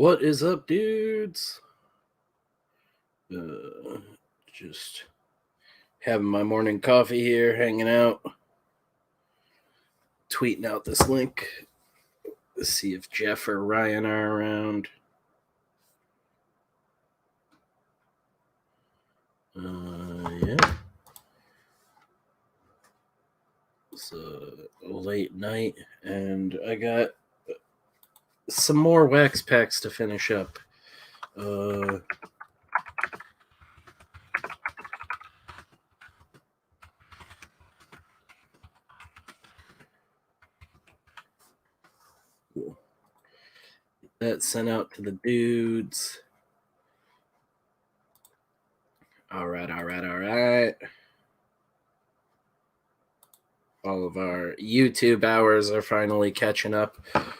What is up, dudes? Just having my morning coffee here, hanging out, tweeting out this link. Let's see if Jeff or Ryan are around. Yeah. It's a late night, and I got some more wax packs to finish up. That sent out to the dudes. All right. All of our YouTube hours are finally catching up.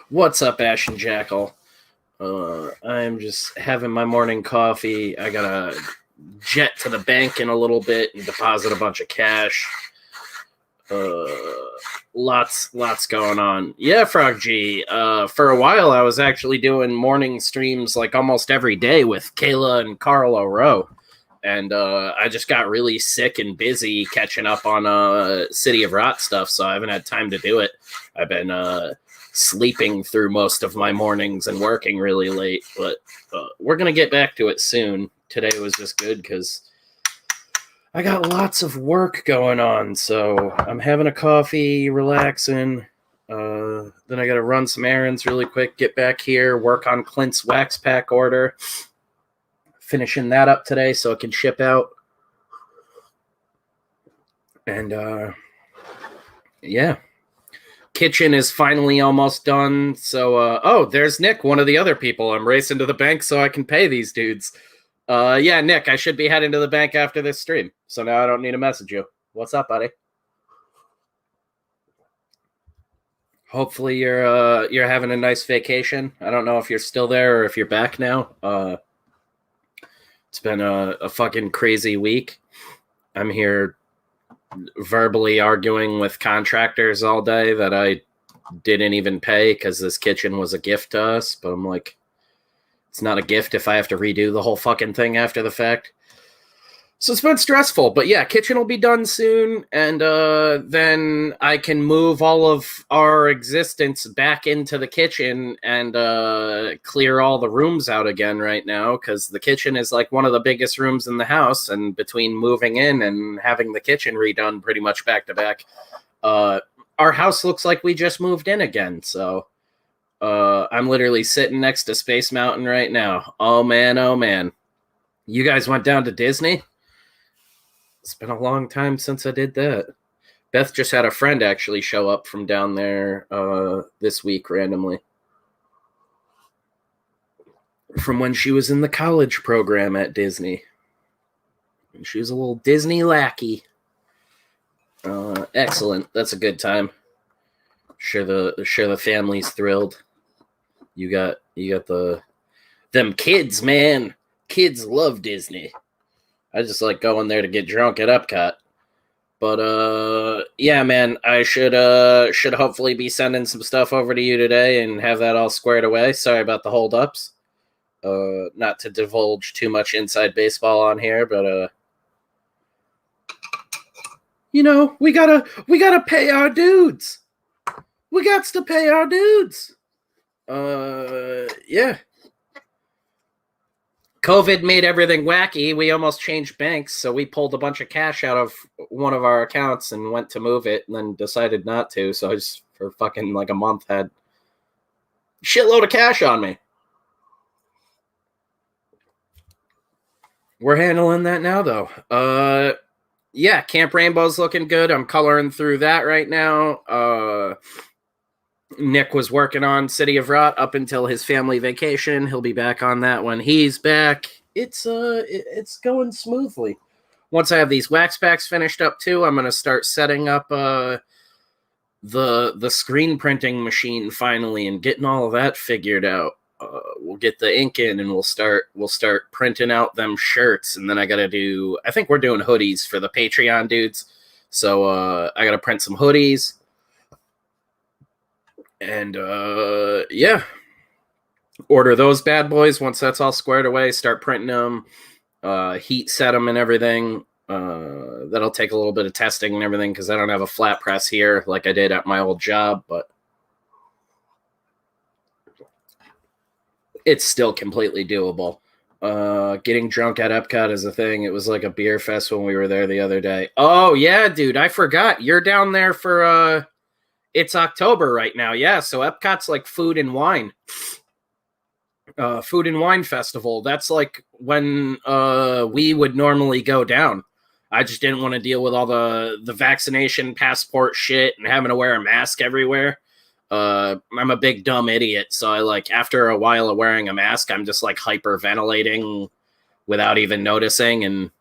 What's up, Ash and Jackal? I'm just having my morning coffee. I gotta jet to the bank in a little bit and deposit a bunch of cash. Lots going on. Yeah, Frog G. For a while, I was actually doing morning streams like almost every day with Kayla and Carl O'Rowe. And I just got really sick and busy catching up on City of Rot stuff, so I haven't had time to do it. I've been sleeping through most of my mornings and working really late, but we're going to get back to it soon. Today was just good because I got lots of work going on, so I'm having a coffee, relaxing. Then I got to run some errands really quick, get back here, work on Clint's wax pack order. Finishing that up today so it can ship out. And yeah. Kitchen is finally almost done. So there's Nick, one of the other people. I'm racing to the bank so I can pay these dudes. Yeah, Nick, I should be heading to the bank after this stream. So now I don't need to message you. What's up, buddy? Hopefully you're having a nice vacation. I don't know if you're still there or if you're back now. It's been a fucking crazy week. I'm here verbally arguing with contractors all day that I didn't even pay because this kitchen was a gift to us. But I'm like, it's not a gift if I have to redo the whole fucking thing after the fact. So it's been stressful. But yeah, kitchen will be done soon. And then I can move all of our existence back into the kitchen and clear all the rooms out again right now. Because the kitchen is like one of the biggest rooms in the house. And between moving in and having the kitchen redone pretty much back to back, our house looks like we just moved in again. So I'm literally sitting next to Space Mountain right now. Oh, man. You guys went down to Disney? It's been a long time since I did that. Beth just had a friend actually show up from down there this week randomly. From when she was in the college program at Disney. And she was a little Disney lackey. Excellent. That's a good time. Sure the family's thrilled. You got them kids, man. Kids love Disney. I just like going there to get drunk at Epcot. But yeah, man, I should hopefully be sending some stuff over to you today and have that all squared away. Sorry about the holdups. Not to divulge too much inside baseball on here, but you know, we gotta pay our dudes. We got to pay our dudes. Yeah. COVID made everything wacky. We almost changed banks, so we pulled a bunch of cash out of one of our accounts and went to move it and then decided not to. So I just, for fucking like a month, had a shitload of cash on me. We're handling that now, though. Yeah, Camp Rainbow's looking good. I'm coloring through that right now. Nick was working on City of Rot up until his family vacation. He'll be back on that when he's back. It's going smoothly. Once I have these wax packs finished up too, I'm gonna start setting up the screen printing machine finally and getting all of that figured out. We'll get the ink in and we'll start printing out them shirts, and then I think we're doing hoodies for the Patreon dudes. So I gotta print some hoodies. And yeah, order those bad boys. Once that's all squared away, start printing them, heat set them and everything. That'll take a little bit of testing and everything because I don't have a flat press here like I did at my old job, but it's still completely doable. Getting drunk at Epcot is a thing. It was like a beer fest when we were there the other day. Oh yeah, dude, I forgot. You're down there for it's October right now. Yeah, so Epcot's like food and wine. Food and wine festival. That's like when we would normally go down. I just didn't want to deal with all the vaccination passport shit and having to wear a mask everywhere. I'm a big dumb idiot, so I like after a while of wearing a mask, I'm just like hyperventilating without even noticing and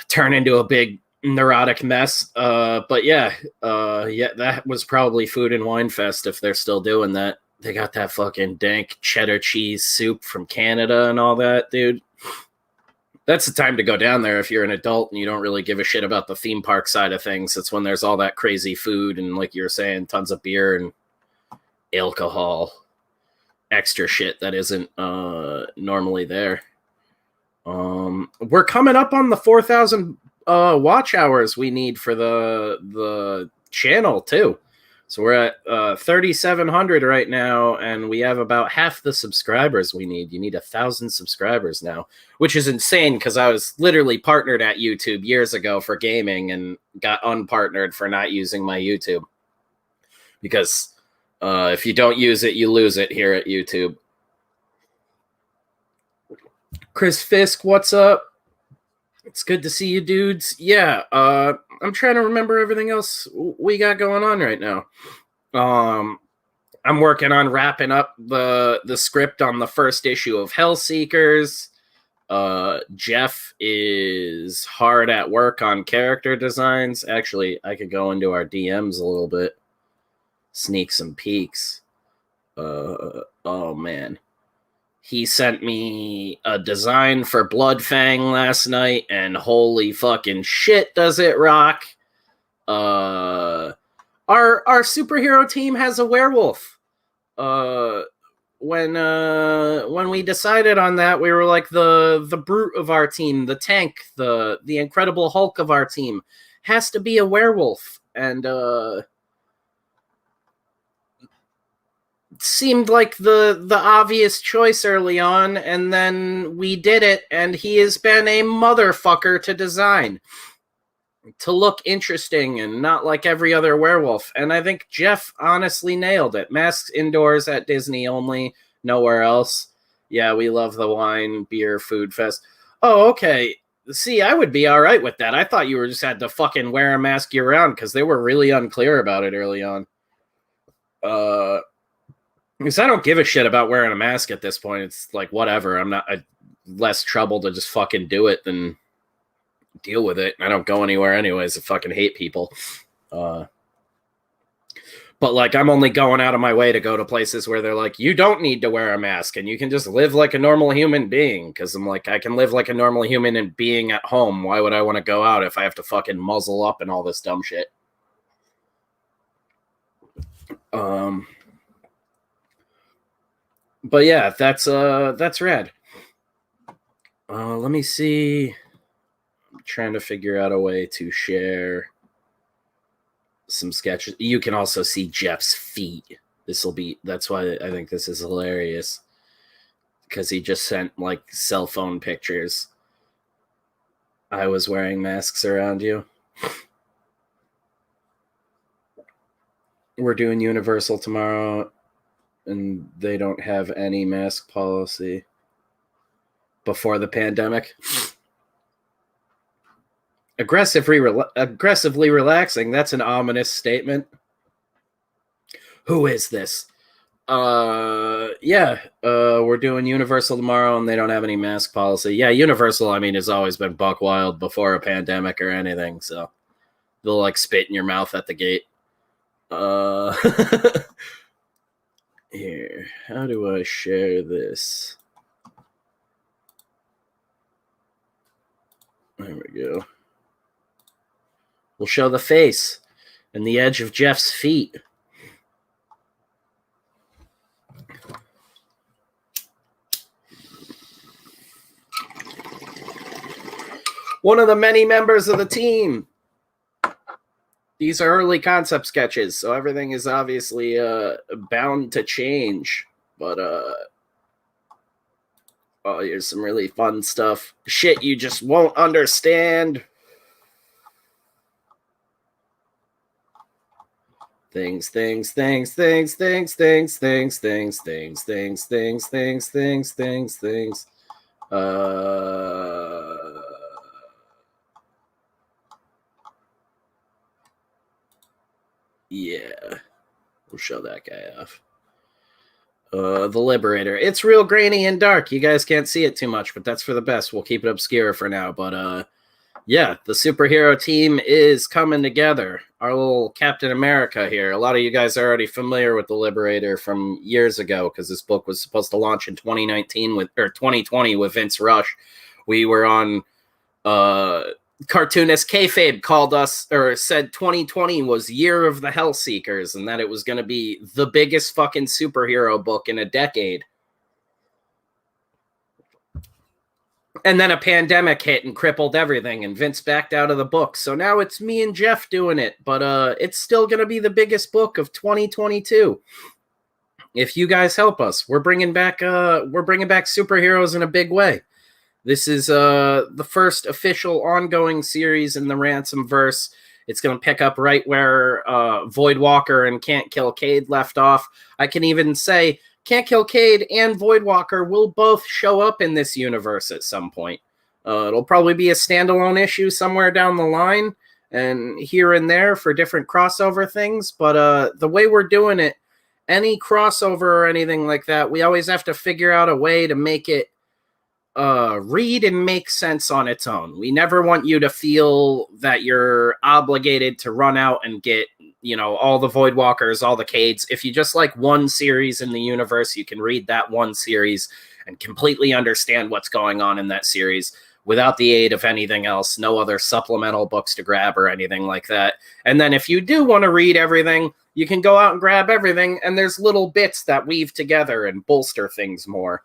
turn into a big neurotic mess. But yeah, that was probably Food and Wine Fest if they're still doing that. They got that fucking dank cheddar cheese soup from Canada and all that, dude. That's the time to go down there if you're an adult and you don't really give a shit about the theme park side of things. It's when there's all that crazy food and, like you were saying, tons of beer and alcohol, extra shit that isn't normally there. We're coming up on the 4,000 watch hours we need for the channel too. So we're at 3,700 right now, and we have about half the subscribers we need. You need 1,000 subscribers now, which is insane because I was literally partnered at YouTube years ago for gaming and got unpartnered for not using my YouTube. Because if you don't use it, you lose it here at YouTube. Chris Fisk, what's up? It's good to see you, dudes. Yeah, I'm trying to remember everything else we got going on right now. I'm working on wrapping up the script on the first issue of Hellseekers. Jeff is hard at work on character designs. Actually, I could go into our DMs a little bit, sneak some peeks. Oh man. He sent me a design for Bloodfang last night, and holy fucking shit, does it rock! Our superhero team has a werewolf. When we decided on that, we were like the brute of our team, the tank, the Incredible Hulk of our team has to be a werewolf, and seemed like the obvious choice early on, and then we did it, and he has been a motherfucker to design to look interesting and not like every other werewolf. And I think Jeff honestly nailed it. Masks indoors at Disney only, nowhere else. Yeah, we love the wine, beer, food fest. Oh, okay. See, I would be all right with that. I thought you were just had to fucking wear a mask year round because they were really unclear about it early on. Because I don't give a shit about wearing a mask at this point. It's like, whatever. Less trouble to just fucking do it than deal with it. I don't go anywhere anyways. I fucking hate people. But like, I'm only going out of my way to go to places where they're like, you don't need to wear a mask and you can just live like a normal human being. Because I'm like, I can live like a normal human and being at home. Why would I want to go out if I have to fucking muzzle up and all this dumb shit? But yeah, that's rad. Let me see. I'm trying to figure out a way to share some sketches. You can also see Jeff's feet. That's why I think this is hilarious. Because he just sent like cell phone pictures. I was wearing masks around you. We're doing Universal tomorrow, and they don't have any mask policy before the pandemic. Aggressively relaxing. That's an ominous statement. Who is this? Yeah, we're doing Universal tomorrow, and they don't have any mask policy. Yeah, Universal, I mean, has always been buck wild before a pandemic or anything, so they'll like spit in your mouth at the gate. Here, how do I share this? There we go. We'll show the face and the edge of Jeff's feet. One of the many members of the team. These are early concept sketches, so everything is obviously bound to change. But oh, here's some really fun stuff. Shit you just won't understand. Things. Yeah. We'll show that guy off. The Liberator. It's real grainy and dark. You guys can't see it too much, but that's for the best. We'll keep it obscure for now. But yeah, the superhero team is coming together. Our little Captain America here. A lot of you guys are already familiar with the Liberator from years ago because this book was supposed to launch in 2020 with Vince Rush. We were on cartoonist Kayfabe called us or said 2020 was year of the Hellseekers and that it was going to be the biggest fucking superhero book in a decade. And then a pandemic hit and crippled everything, and Vince backed out of the book. So now it's me and Jeff doing it, but it's still going to be the biggest book of 2022. If you guys help us, we're bringing back superheroes in a big way. This is the first official ongoing series in the Ransomverse. It's going to pick up right where Voidwalker and Can't Kill Cade left off. I can even say Can't Kill Cade and Voidwalker will both show up in this universe at some point. It'll probably be a standalone issue somewhere down the line and here and there for different crossover things. But the way we're doing it, any crossover or anything like that, we always have to figure out a way to make it read and make sense on its own. We never want you to feel that you're obligated to run out and get, all the Voidwalkers, all the Cades. If you just like one series in the universe, you can read that one series and completely understand what's going on in that series without the aid of anything else, no other supplemental books to grab or anything like that. And then if you do want to read everything, you can go out and grab everything, and there's little bits that weave together and bolster things more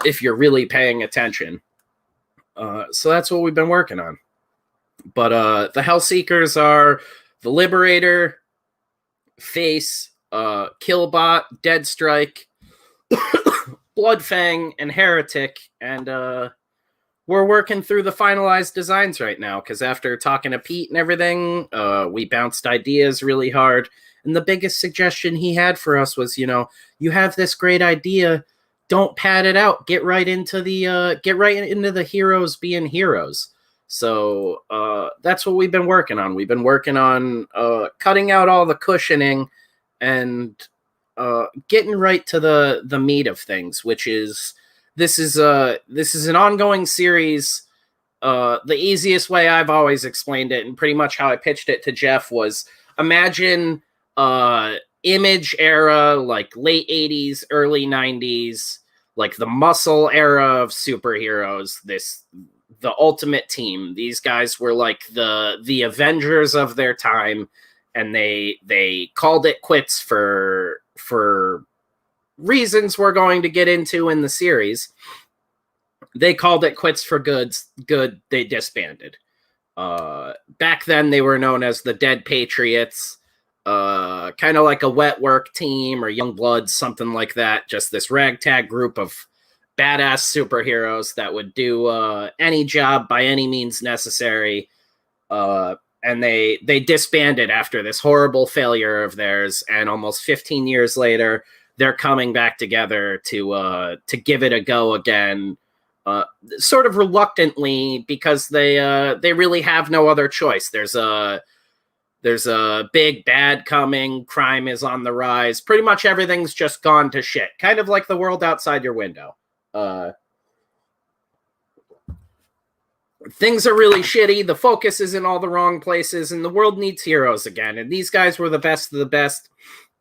if you're really paying attention. So that's what we've been working on. But the Hellseekers are the Liberator, Face, Killbot, Deadstrike, Bloodfang, and Heretic. And we're working through the finalized designs right now because after talking to Pete and everything, we bounced ideas really hard. And the biggest suggestion he had for us was, you have this great idea. Don't pad it out. Get right into the heroes being heroes. So that's what we've been working on. We've been working on cutting out all the cushioning and getting right to the meat of things, which is this is an ongoing series. The easiest way I've always explained it, and pretty much how I pitched it to Jeff, was imagine Image era, like late 80s, early 90s, like the Muscle era of superheroes, the ultimate team. These guys were like the Avengers of their time, and they called it quits for reasons we're going to get into in the series. They called it quits for good. They disbanded. Back then they were known as the Dead Patriots. Kind of like a wet work team or young bloods, something like that. Just this ragtag group of badass superheroes that would do any job by any means necessary. And they disbanded after this horrible failure of theirs. And almost 15 years later, they're coming back together to give it a go again. Sort of reluctantly, because they really have no other choice. There's a big bad coming. Crime is on the rise. Pretty much everything's just gone to shit. Kind of like the world outside your window. Things are really shitty. The focus is in all the wrong places, and the world needs heroes again. And these guys were the best of the best.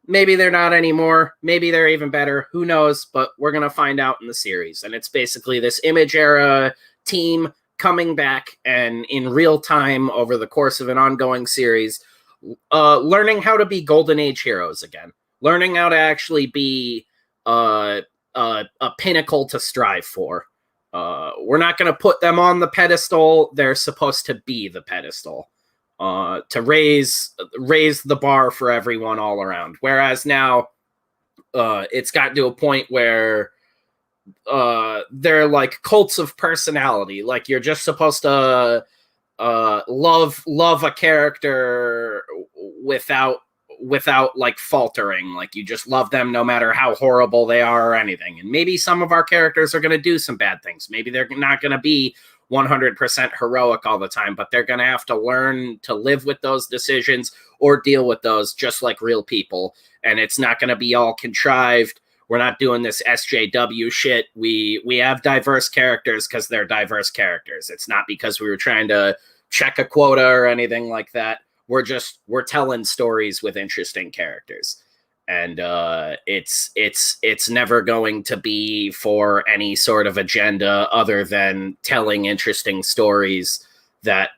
Maybe they're not anymore. Maybe they're even better. Who knows? But we're going to find out in the series. And it's basically this Image era team coming back and in real time over the course of an ongoing series, learning how to be Golden Age heroes again, learning how to actually be a pinnacle to strive for. We're not going to put them on the pedestal. They're supposed to be the pedestal, to raise the bar for everyone all around. Whereas now, it's gotten to a point where they're like cults of personality. Like, you're just supposed to love a character without like faltering. Like, you just love them no matter how horrible they are or anything. And maybe some of our characters are going to do some bad things. Maybe they're not going to be 100% heroic all the time, but they're going to have to learn to live with those decisions or deal with those just like real people. And it's not going to be all contrived. We're not doing this SJW shit. We have diverse characters because they're diverse characters. It's not because we were trying to check a quota or anything like that. We're telling stories with interesting characters. And it's never going to be for any sort of agenda other than telling interesting stories that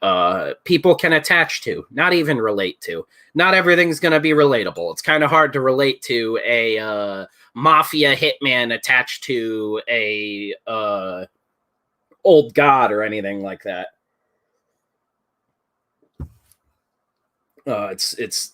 people can attach to, not even relate to. Not everything's going to be relatable. It's kind of hard to relate to a mafia hitman attached to a old god or anything like that. It's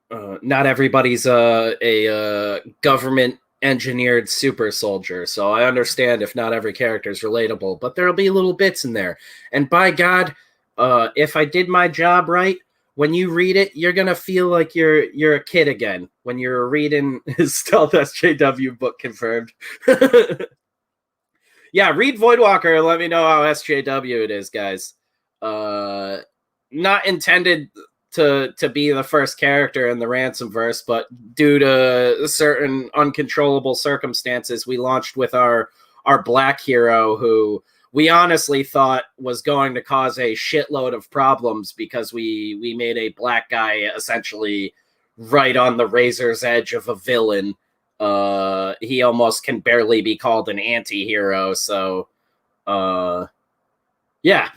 not everybody's a government engineered super soldier, so I understand if not every character is relatable, but there'll be little bits in there. And by God, if I did my job right, when you read it, you're gonna feel like you're a kid again when you're reading his Stealth SJW book. Confirmed. Yeah, read Voidwalker and let me know how SJW it is, guys. Not intended to be the first character in the Ransomverse, but due to certain uncontrollable circumstances, we launched with our black hero, who we honestly thought was going to cause a shitload of problems because we made a black guy essentially right on the razor's edge of a villain. He almost can barely be called an anti-hero, so yeah.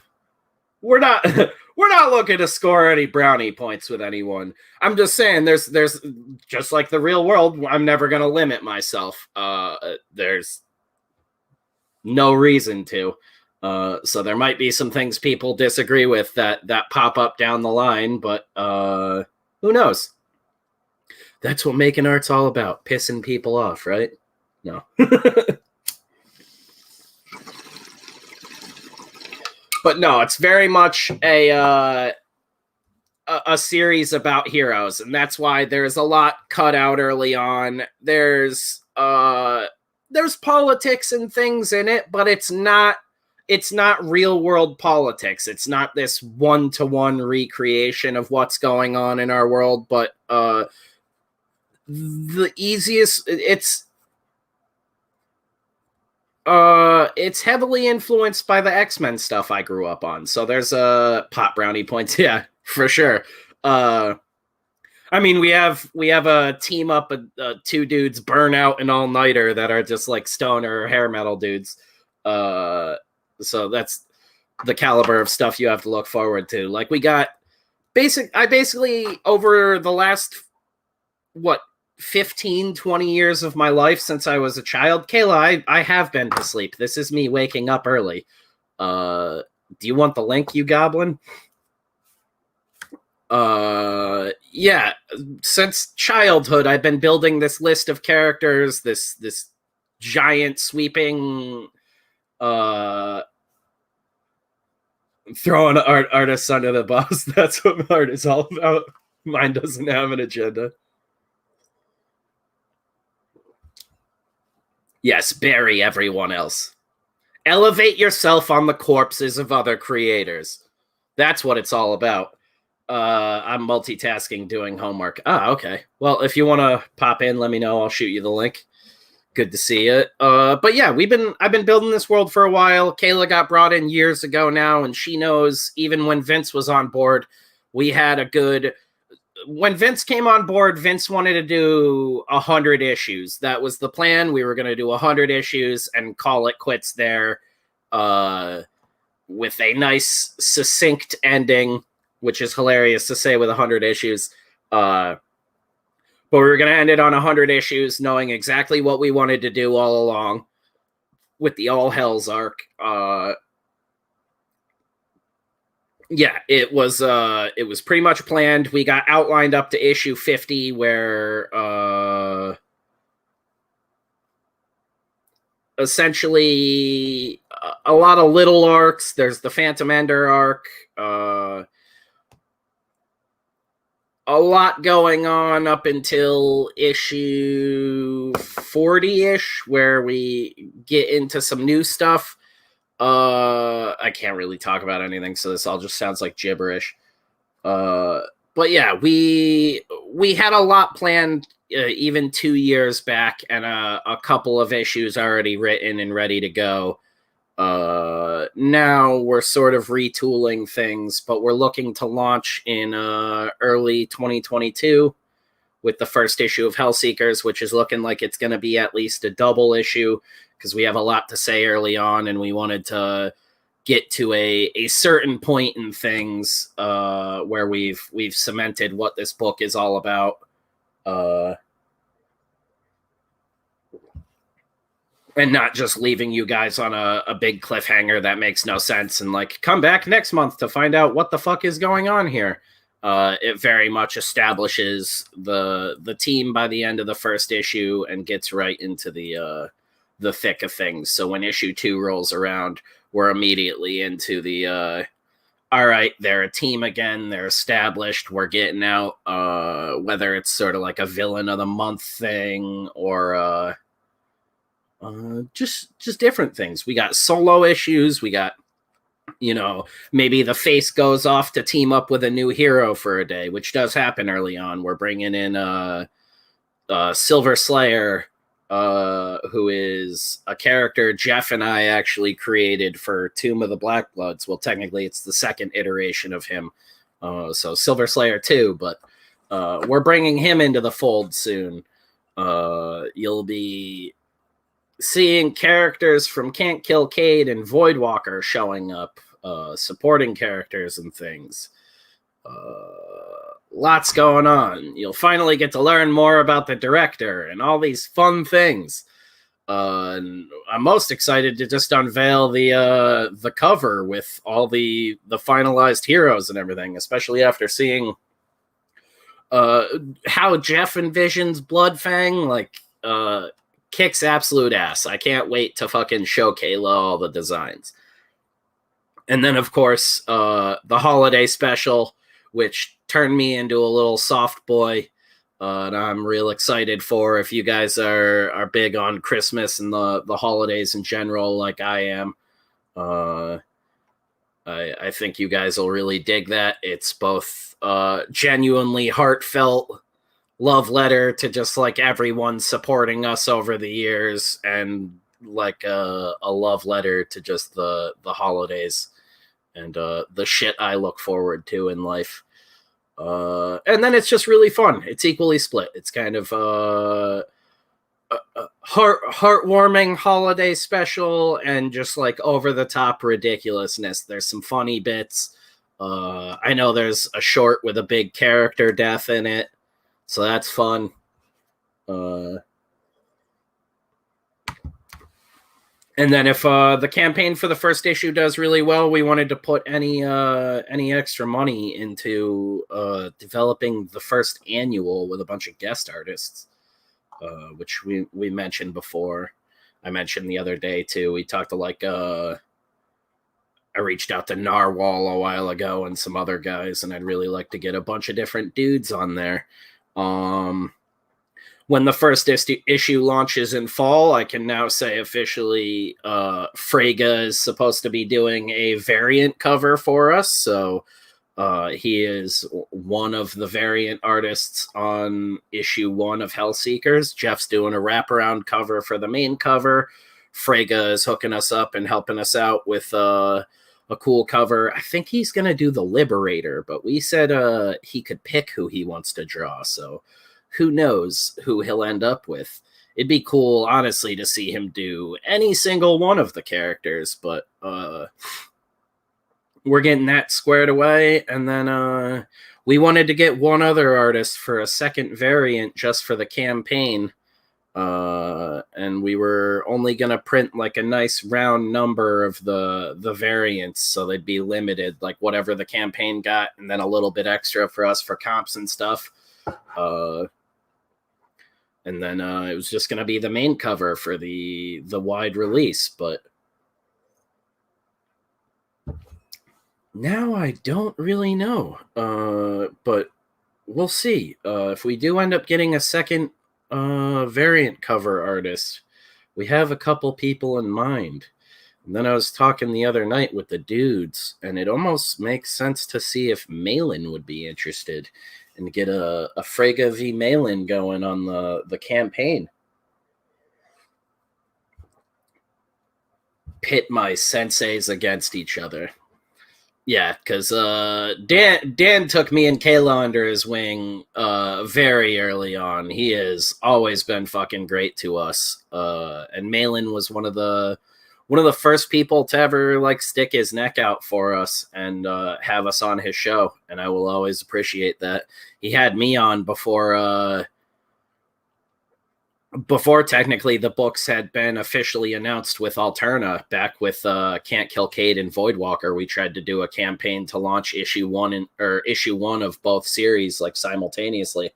We're not looking to score any brownie points with anyone. I'm just saying there's just like the real world, I'm never going to limit myself. There's no reason to. So there might be some things people disagree with that pop up down the line, but who knows? That's what making art's all about, pissing people off, right? No. But no, it's very much a series about heroes, and that's why there's a lot cut out early on. There's politics and things in it, but it's not real world politics. It's not this one-to-one recreation of what's going on in our world, but the easiest it's heavily influenced by the X-Men stuff I grew up on. So there's pot brownie points. Yeah, for sure. I mean, we have a team up of two dudes, Burnout and All Nighter, that are just like stoner hair metal dudes. So that's the caliber of stuff you have to look forward to. Like, we got I basically over the last 15, 20 years of my life since I was a child. Kayla, I have been to sleep. This is me waking up early. Do you want the link, you goblin? Yeah, since childhood, I've been building this list of characters, this giant sweeping throwing artists under the bus. That's what art is all about. Mine doesn't have an agenda. Yes, bury everyone else. Elevate yourself on the corpses of other creators. That's what it's all about. I'm multitasking doing homework. Okay. Well, if you want to pop in, let me know. I'll shoot you the link. Good to see you. But yeah, I've been building this world for a while. Kayla got brought in years ago now, and she knows even when Vince was on board, we had a good... When Vince came on board, Vince wanted to do 100 issues. That was the plan. We were going to do 100 issues and call it quits there, with a nice, succinct ending, which is hilarious to say with 100 issues. But we were going to end it on 100 issues, knowing exactly what we wanted to do all along. with the All Hells arc. Yeah, it was pretty much planned. We got outlined up to issue 50, where essentially a lot of little arcs. There's the Phantom Ender arc. A lot going on up until issue 40-ish, where we get into some new stuff. I can't really talk about anything, so this all just sounds like gibberish. But yeah, we had a lot planned even 2 years back, and a couple of issues already written and ready to go. Now we're sort of retooling things, but we're looking to launch in early 2022 with the first issue of Hellseekers, which is looking like it's going to be at least a double issue, because we have a lot to say early on, and we wanted to get to a certain point in things where we've cemented what this book is all about. And not just leaving you guys on a big cliffhanger that makes no sense and like, come back next month to find out what the fuck is going on here. It very much establishes the team by the end of the first issue and gets right into the thick of things. So when issue 2 rolls around, we're immediately into the all right, they're a team again, they're established, we're getting out, whether it's sort of like a villain of the month thing or just different things. We got solo issues, we got, you know, maybe the Face goes off to team up with a new hero for a day, which does happen early on. We're bringing in Silver Slayer, who is a character Jeff and I actually created for Tomb of the Black Bloods. Well, technically it's the second iteration of him, so Silver Slayer 2, but we're bringing him into the fold soon. You'll be seeing characters from Can't Kill Cade and Voidwalker showing up, supporting characters and things. Lots going on. You'll finally get to learn more about the director and all these fun things. And I'm most excited to just unveil the cover with all the finalized heroes and everything, especially after seeing how Jeff envisions Bloodfang. Like, kicks absolute ass. I can't wait to fucking show Kayla all the designs. And then, of course, the holiday special, which turned me into a little soft boy, and I'm real excited for. If you guys are big on Christmas and the holidays in general, like I am, I think you guys will really dig that. It's both genuinely heartfelt love letter to just like everyone supporting us over the years, and like a love letter to just the holidays and the shit I look forward to in life. And then it's just really fun. It's equally split. It's kind of a heartwarming holiday special and just like over the top ridiculousness. There's some funny bits. I know there's a short with a big character death in it, so that's fun. And then if the campaign for the first issue does really well, we wanted to put any extra money into developing the first annual with a bunch of guest artists, which we mentioned before. I mentioned the other day too. We talked to like I reached out to Narwhal a while ago and some other guys, and I'd really like to get a bunch of different dudes on there. When the first issue launches in fall, I can now say officially Frege is supposed to be doing a variant cover for us. So he is one of the variant artists on issue 1 of Hellseekers. Jeff's doing a wraparound cover for the main cover. Frege is hooking us up and helping us out with a cool cover. I think he's going to do the Liberator, but we said he could pick who he wants to draw. So who knows who he'll end up with. It'd be cool, honestly, to see him do any single one of the characters, but we're getting that squared away. And then we wanted to get one other artist for a second variant just for the campaign. And we were only going to print like a nice round number of the variants, so they'd be limited, like whatever the campaign got, and then a little bit extra for us for comps and stuff. And then it was just going to be the main cover for the wide release, but now I don't really know. But we'll see. If we do end up getting a second variant cover artist, we have a couple people in mind. And then I was talking the other night with the dudes, and it almost makes sense to see if Malin would be interested and get a Frega v Malin going on the campaign. Pit my senseis against each other. Yeah, because Dan took me and Kayla under his wing very early on. He has always been fucking great to us. And Malin was one of the first people to ever like stick his neck out for us and have us on his show. And I will always appreciate that. He had me on before technically the books had been officially announced with Alterna. Back with Can't Kill Cade and Voidwalker, we tried to do a campaign to launch issue one of both series like simultaneously.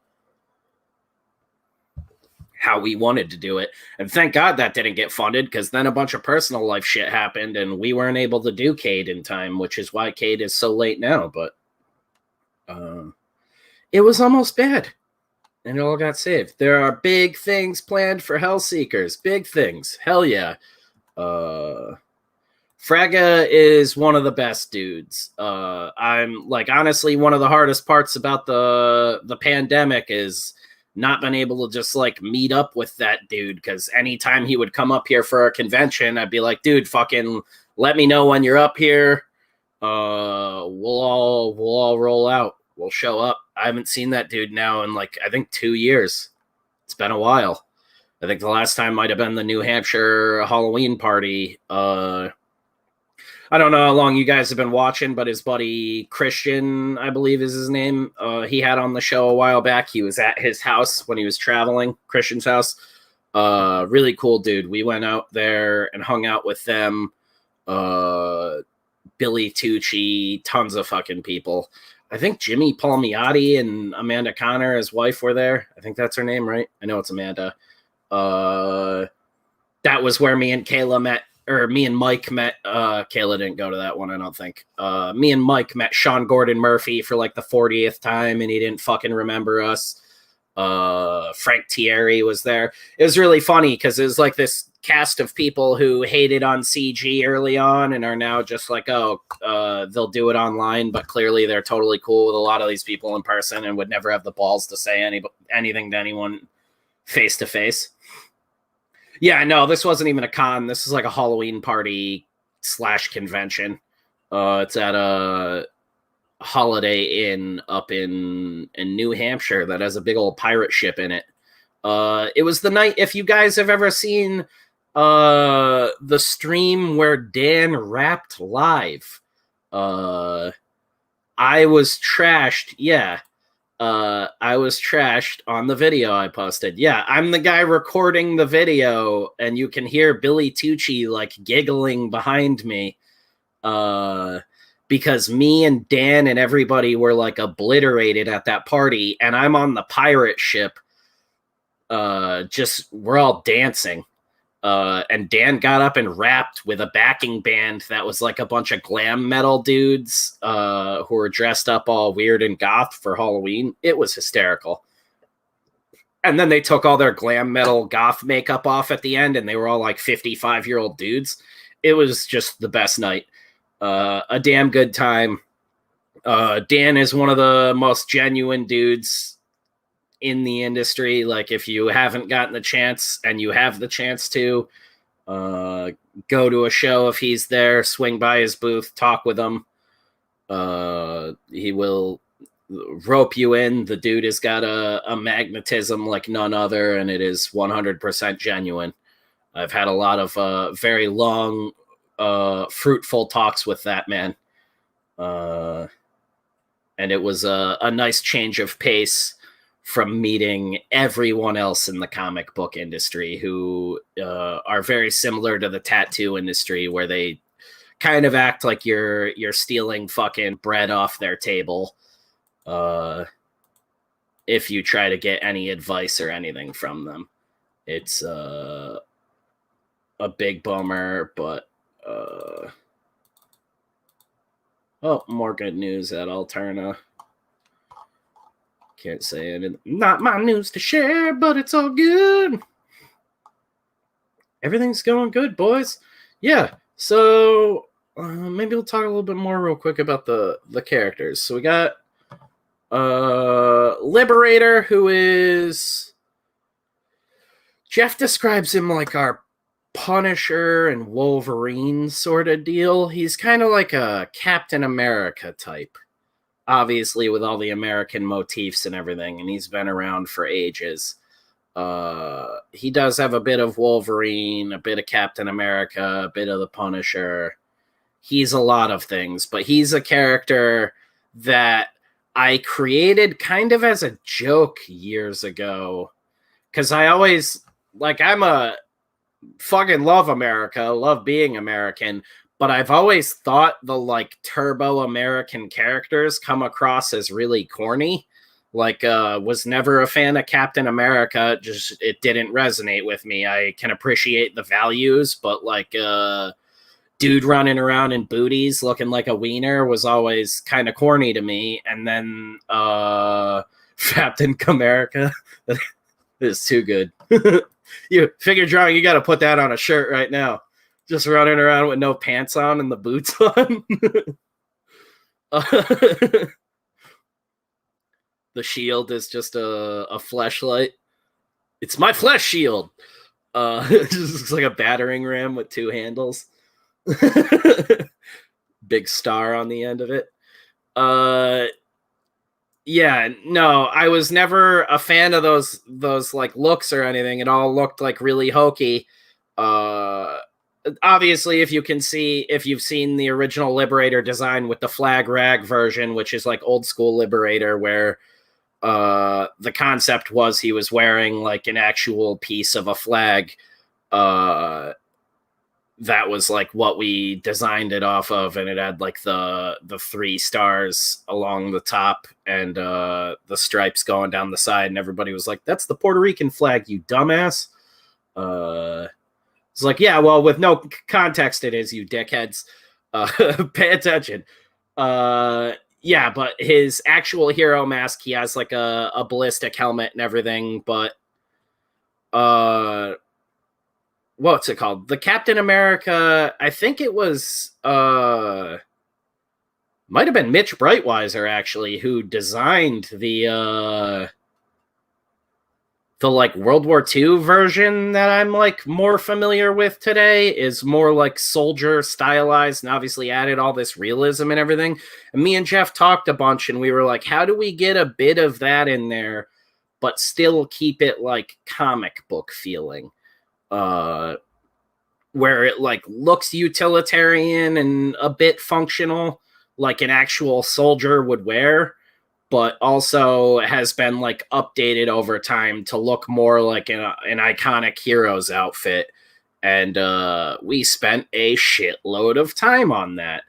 How we wanted to do it, and thank God that didn't get funded, because then a bunch of personal life shit happened and we weren't able to do Cade in time, which is why Cade is so late now. But it was almost bad. And it all got saved. There are big things planned for Hellseekers. Big things. Hell yeah. Fraga is one of the best dudes. I'm like, honestly, one of the hardest parts about the pandemic is not been able to just like meet up with that dude, because anytime he would come up here for a convention, I'd be like, dude, fucking let me know when you're up here. We'll all roll out. We'll show up. I haven't seen that dude now in like, I think 2 years. It's been a while. I think the last time might have been the New Hampshire Halloween party. I don't know how long you guys have been watching, but his buddy Christian, I believe is his name, he had on the show a while back. He was at his house when he was traveling, Christian's house. Really cool dude. We went out there and hung out with them. Billy Tucci, tons of fucking people. I think Jimmy Palmiotti and Amanda Connor, his wife, were there. I think that's her name, right? I know it's Amanda. That was where me and Kayla met, or me and Mike met. Kayla didn't go to that one, I don't think. Me and Mike met Sean Gordon Murphy for like the 40th time, and he didn't fucking remember us. Frank Thierry was there. It was really funny because it was like this cast of people who hated on CG early on and are now just like, they'll do it online, but clearly they're totally cool with a lot of these people in person and would never have the balls to say anything to anyone face to face. Yeah, no, this wasn't even a con. This is like a Halloween party / convention. It's at a Holiday Inn up in New Hampshire that has a big old pirate ship in it. It was the night, if you guys have ever seen the stream where Dan rapped live, I was trashed. Yeah. I was trashed on the video I posted. Yeah, I'm the guy recording the video, and you can hear Billy Tucci like giggling behind me. Because me and Dan and everybody were like obliterated at that party, and I'm on the pirate ship. We're all dancing. And Dan got up and rapped with a backing band that was like a bunch of glam metal dudes who were dressed up all weird and goth for Halloween. It was hysterical. And then they took all their glam metal goth makeup off at the end, and they were all like 55-year-old dudes. It was just the best night. A damn good time. Dan is one of the most genuine dudes in the industry. Like, if you haven't gotten the chance and you have the chance to go to a show, if he's there, swing by his booth, talk with him. He will rope you in. The dude has got a magnetism like none other, and it is 100% genuine. I've had a lot of very long fruitful talks with that man, and it was a nice change of pace from meeting everyone else in the comic book industry who are very similar to the tattoo industry, where they kind of act like you're stealing fucking bread off their table if you try to get any advice or anything from them. It's a big bummer, but more good news at Alterna. Can't say it. Not my news to share, but it's all good. Everything's going good, boys. Yeah, so maybe we'll talk a little bit more real quick about the characters. So we got Liberator, who is... Jeff describes him like our Punisher and Wolverine sort of deal. He's kind of like a Captain America type, obviously with all the American motifs and everything, and he's been around for ages. He does have a bit of Wolverine, a bit of Captain America, a bit of the Punisher. He's a lot of things, but he's a character that I created kind of as a joke years ago, because I always, like, I'm a fucking love America, love being American, but I've always thought the, like, turbo American characters come across as really corny. Like, was never a fan of Captain America, just it didn't resonate with me. I can appreciate the values, but, like, dude running around in booties looking like a wiener was always kind of corny to me. And then Captain America is too good. You figure drawing, you got to put that on a shirt right now. Just running around with no pants on and the boots on. The shield is just a fleshlight. It's my flesh shield. It just looks like a battering ram with two handles. Big star on the end of it. Yeah, no, I was never a fan of those like looks or anything. It all looked like really hokey. Obviously, if you've seen the original Liberator design with the flag rag version, which is like old school Liberator, where the concept was he was wearing like an actual piece of a flag. That was like what we designed it off of, and it had like the 3 stars along the top and the stripes going down the side, and everybody was like, "That's the Puerto Rican flag, you dumbass." It's like, yeah, well, with no context, it is, you dickheads. Pay attention. Yeah, but his actual hero mask, he has like a ballistic helmet and everything, but what's it called? The Captain America, I think it was might have been Mitch Brightweiser actually who designed the like World War II version that I'm like more familiar with today. Is more like soldier stylized and obviously added all this realism and everything. And me and Jeff talked a bunch and we were like, how do we get a bit of that in there but still keep it like comic book feeling? Where it like looks utilitarian and a bit functional, like an actual soldier would wear, but also has been like updated over time to look more like an iconic hero's outfit. And we spent a shitload of time on that.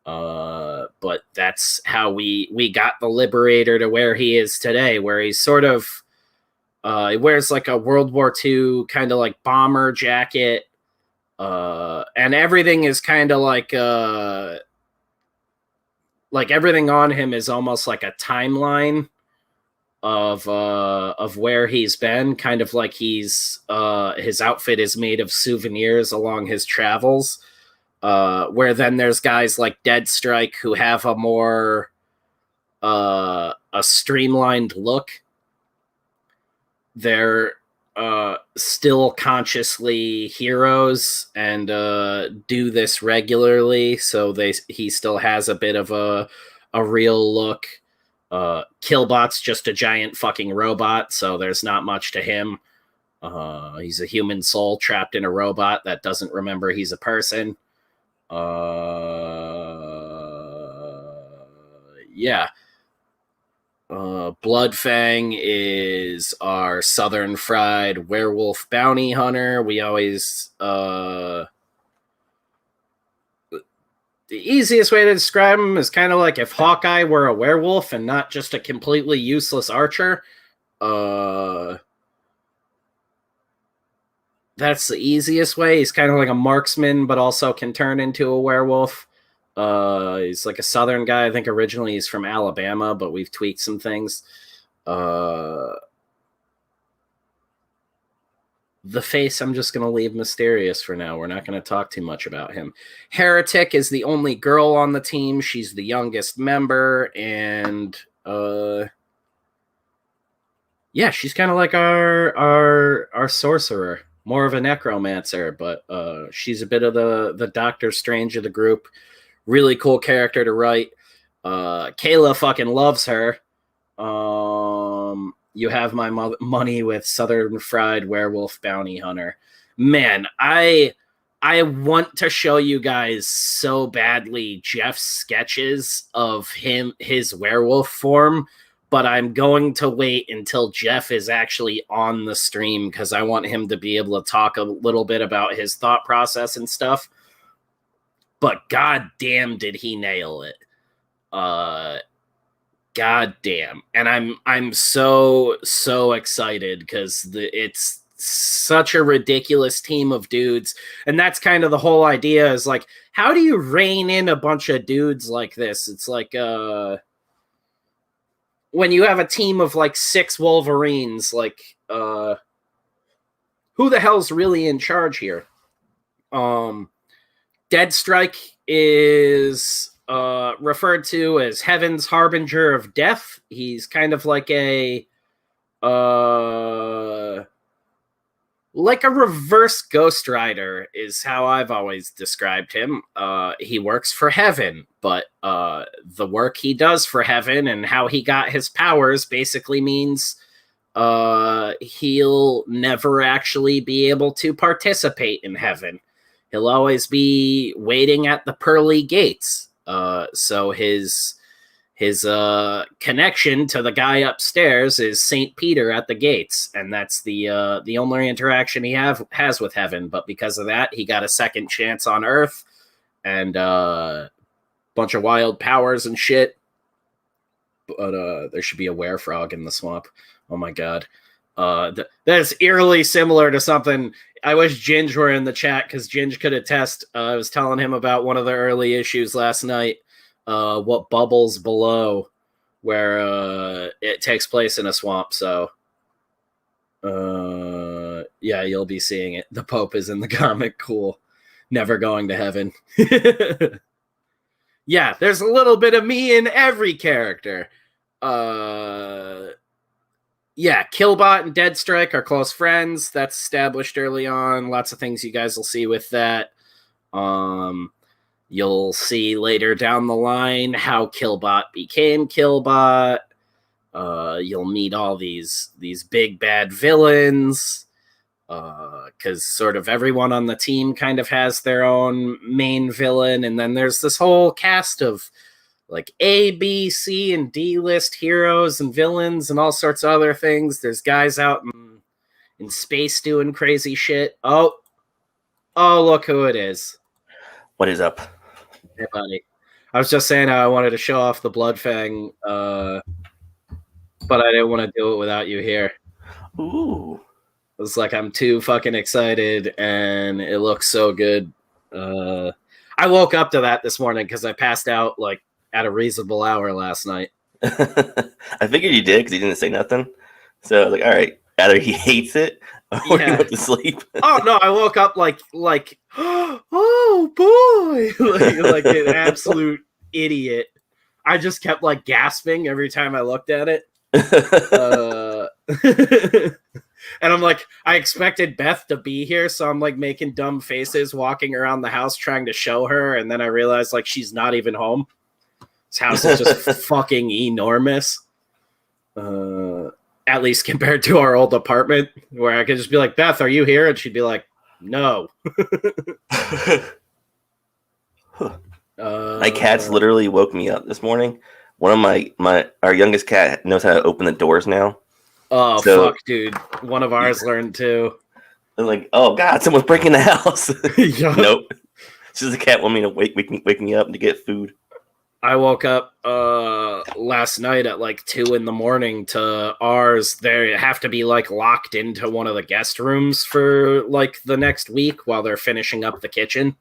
But that's how we got the Liberator to where he is today, where he's sort of he wears like a World War II kind of like bomber jacket. And everything is kind of like everything on him is almost like a timeline of where he's been, kind of like he's his outfit is made of souvenirs along his travels. Where then there's guys like Deadstrike who have a more a streamlined look. They're still consciously heroes and do this regularly, so he still has a bit of a real look. Killbot's just a giant fucking robot, so there's not much to him. He's a human soul trapped in a robot that doesn't remember he's a person. Yeah. Bloodfang is our southern fried werewolf bounty hunter. We always the easiest way to describe him is kind of like if Hawkeye were a werewolf and not just a completely useless archer. That's the easiest way. He's kind of like a marksman, but also can turn into a werewolf. He's like a southern guy. I think originally he's from Alabama, but we've tweaked some things. The face, I'm just going to leave mysterious for now. We're not going to talk too much about him. Heretic is the only girl on the team. She's the youngest member, and yeah, she's kind of like our sorcerer. More of a necromancer, but she's a bit of the Doctor Strange of the group. Really cool character to write. Kayla fucking loves her. You have my money with Southern Fried Werewolf Bounty Hunter. Man, I want to show you guys so badly Jeff's sketches of his werewolf form, but I'm going to wait until Jeff is actually on the stream because I want him to be able to talk a little bit about his thought process and stuff. But goddamn, did he nail it? Goddamn, and I'm so excited because it's such a ridiculous team of dudes, and that's kind of the whole idea. Is like, how do you rein in a bunch of dudes like this? It's like when you have a team of like 6 Wolverines, like who the hell's really in charge here? Deadstrike is referred to as Heaven's Harbinger of Death. He's kind of like a reverse Ghost Rider is how I've always described him. He works for Heaven, but the work he does for Heaven and how he got his powers basically means he'll never actually be able to participate in Heaven. He'll always be waiting at the pearly gates. So his connection to the guy upstairs is St. Peter at the gates, and that's the only interaction he has with Heaven. But because of that, he got a second chance on Earth and a bunch of wild powers and shit. But there should be a werefrog in the swamp. Oh my god. That's eerily similar to something. I wish Ginge were in the chat because Ginge could attest. I was telling him about one of the early issues last night. What Bubbles Below, where it takes place in a swamp. So, yeah, you'll be seeing it. The Pope is in the comic. Cool. Never going to heaven. Yeah, there's a little bit of me in every character. Yeah, Killbot and Deadstrike are close friends. That's established early on. Lots of things you guys will see with that. You'll see later down the line how Killbot became Killbot. You'll meet all these big bad villains. Because sort of everyone on the team kind of has their own main villain. And then there's this whole cast of like A, B, C, and D list heroes and villains and all sorts of other things. There's guys out in space doing crazy shit. Oh, look who it is. What is up? Hey, buddy. I was just saying how I wanted to show off the Bloodfang, but I didn't want to do it without you here. Ooh. It was like I'm too fucking excited, and it looks so good. I woke up to that this morning because I passed out like at a reasonable hour last night. I figured you did because he didn't say nothing. So I was like, all right, either he hates it or he went to sleep. Oh no, I woke up like oh boy, like an absolute idiot. I just kept like gasping every time I looked at it. And I'm like, I expected Beth to be here, so I'm like making dumb faces, walking around the house trying to show her, and then I realized like she's not even home. This house is just fucking enormous. At least compared to our old apartment, where I could just be like, Beth, are you here? And she'd be like, no. My cats literally woke me up this morning one of our youngest cat knows how to open the doors now. Oh, so, fuck, dude. One of ours learned too. I'm like, oh god, someone's breaking the house. Nope. It's just a cat wanting me to wake me up to get food. I woke up last night at like 2 a.m. to ours. They have to be like locked into one of the guest rooms for like the next week while they're finishing up the kitchen.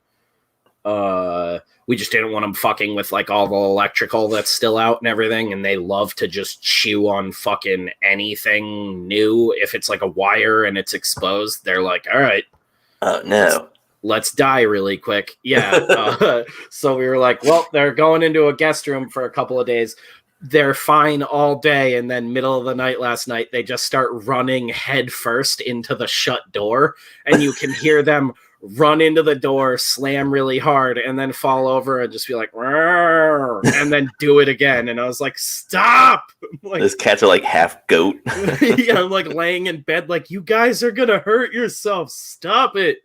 We just didn't want them fucking with like all the electrical that's still out and everything. And they love to just chew on fucking anything new. If it's like a wire and it's exposed, they're like, all right. Oh, no. Let's die really quick. Yeah. So we were like, well, they're going into a guest room for a couple of days. They're fine all day. And then middle of the night last night, they just start running head first into the shut door. And you can hear them run into the door, slam really hard, and then fall over and just be like, and then do it again. And I was like, stop! Like, those cats are like half goat. Yeah, I'm like laying in bed like, you guys are going to hurt yourselves. Stop it.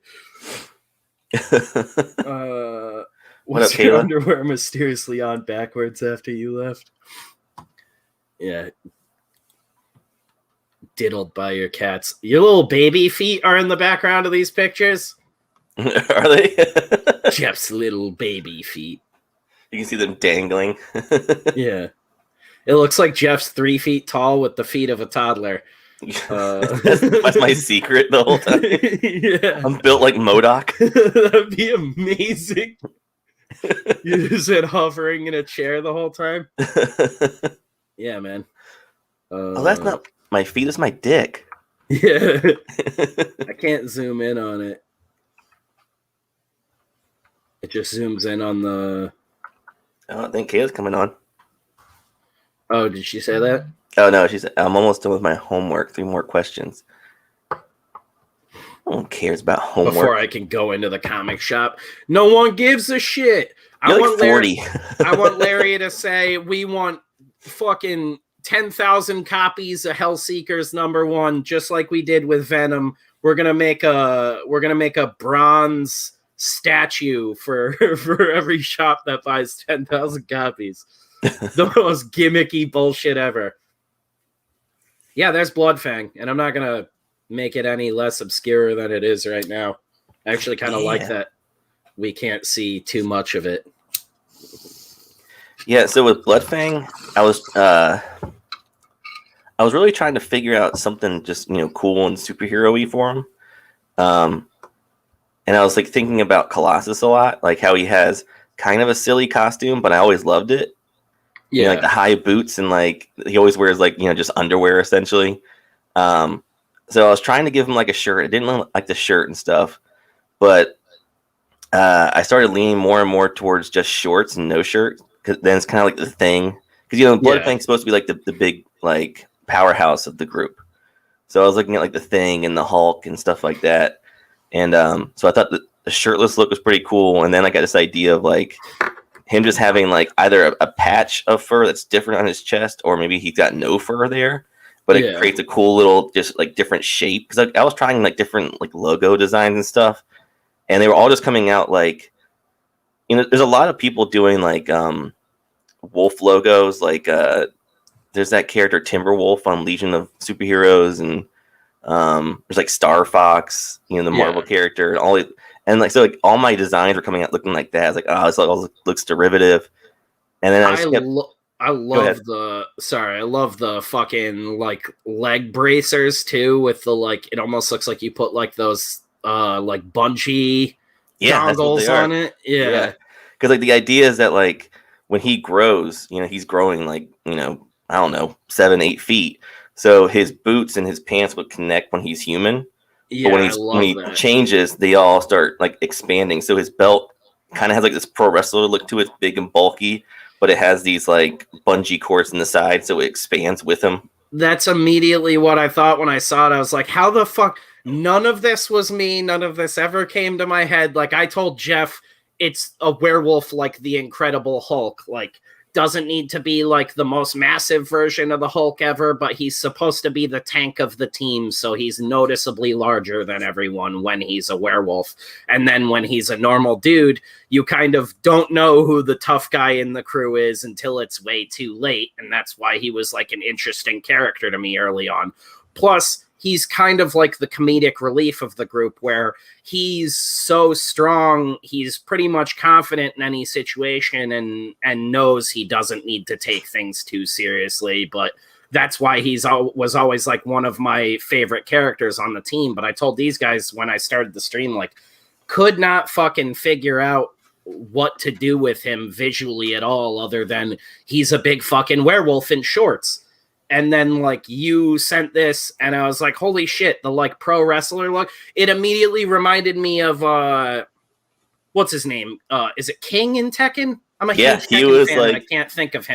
Was your underwear mysteriously on backwards after you left? Yeah. Diddled by your cats. Your little baby feet are in the background of these pictures. Are they? Jeff's little baby feet. You can see them dangling. Yeah. It looks like Jeff's 3 feet tall with the feet of a toddler. That's my secret the whole time. Yeah. I'm built like MODOK. That'd be amazing. You just been hovering in a chair the whole time. Yeah, man. Oh, that's not my feet. It's my dick. Yeah. I can't zoom in on it. It just zooms in on the... Oh, I think Kayla's coming on. Oh, did she say that? Oh, no, she said, I'm almost done with my homework. 3 more questions. No one cares about homework. Before I can go into the comic shop. No one gives a shit. You're like 40. I want Larry to say, we want fucking 10,000 copies of Hellseekers #1, just like we did with Venom. We're gonna make a bronze statue for every shop that buys 10,000 copies. The most gimmicky bullshit ever. Yeah, there's Bloodfang, and I'm not gonna make it any less obscure than it is right now. I actually kind of like that we can't see too much of it. Yeah, so with Bloodfang, I was really trying to figure out something just cool and superhero-y for him. And I was like thinking about Colossus a lot, like how he has kind of a silly costume, but I always loved it. Yeah, like the high boots and like he always wears like just underwear essentially. So I was trying to give him like a shirt. I didn't like the shirt and stuff, but I started leaning more and more towards just shorts and no shirt, because then it's kind of like the thing. Because Bloodfang's supposed to be like the big like powerhouse of the group. So I was looking at like the Thing and the Hulk and stuff like that, and so I thought that the shirtless look was pretty cool. And then I got this idea of like him just having like either a patch of fur that's different on his chest, or maybe he's got no fur there, but it creates a cool little just like different shape. Because I was trying like different like logo designs and stuff, and they were all just coming out like, there's a lot of people doing like wolf logos, like there's that character Timberwolf on Legion of Superheroes, and there's like Star Fox, the Marvel character, and all it. And like so, like all my designs were coming out looking like that. I was like, oh, this all looks derivative. And then I love the fucking like leg bracers too, with the like it almost looks like you put like those like bungee dongles on it. Yeah. Because like the idea is that like when he grows, he's growing like I don't know 7-8 feet. So his boots and his pants would connect when he's human. Yeah, but when he changes, they all start like expanding. So his belt kind of has like this pro wrestler look to it, big and bulky, but it has these like bungee cords in the side, so it expands with him. That's immediately what I thought when I saw it. I was like, how the fuck? None of this was me. None of this ever came to my head. Like I told Jeff, it's a werewolf like the Incredible Hulk. Like doesn't need to be like the most massive version of the Hulk ever, but he's supposed to be the tank of the team, so he's noticeably larger than everyone when he's a werewolf. And then when he's a normal dude, you kind of don't know who the tough guy in the crew is until it's way too late, and that's why he was like an interesting character to me early on. Plus, he's kind of like the comedic relief of the group, where he's so strong, he's pretty much confident in any situation and knows he doesn't need to take things too seriously. But that's why was always like one of my favorite characters on the team. But I told these guys when I started the stream, like, could not fucking figure out what to do with him visually at all, other than he's a big fucking werewolf in shorts. And then, like, you sent this, and I was like, holy shit, the, like, pro wrestler look. It immediately reminded me of, what's his name? Is it King in Tekken? I'm a huge Tekken fan, like, I can't think of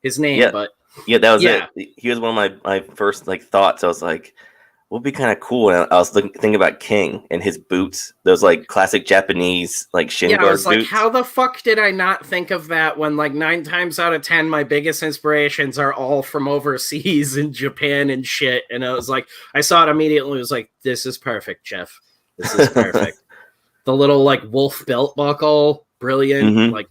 his name, but... Yeah, that was it. He was one of my first, like, thoughts. I was like, what would be kind of cool? And I was thinking about King and his boots, those like classic Japanese like shin guard boots. Like, how the fuck did I not think of that when like 9 times out of 10 my biggest inspirations are all from overseas in Japan and shit? And I was like, I saw it immediately. It was like, this is perfect, Jeff. This is perfect. The little like wolf belt buckle, brilliant. Mm-hmm. Like,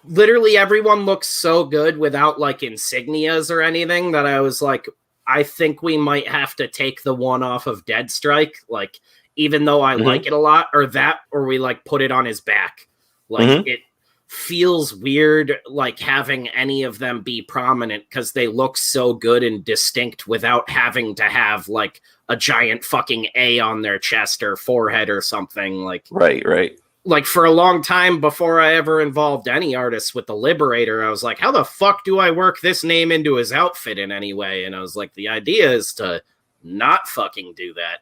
literally everyone looks so good without like insignias or anything that I was like, I think we might have to take the one off of Dead Strike, like, even though I like it a lot, or we like put it on his back. Like, it feels weird, like, having any of them be prominent because they look so good and distinct without having to have like a giant fucking A on their chest or forehead or something. Like, right. Like, for a long time before I ever involved any artists with the Liberator, I was like, how the fuck do I work this name into his outfit in any way? And I was like, the idea is to not fucking do that.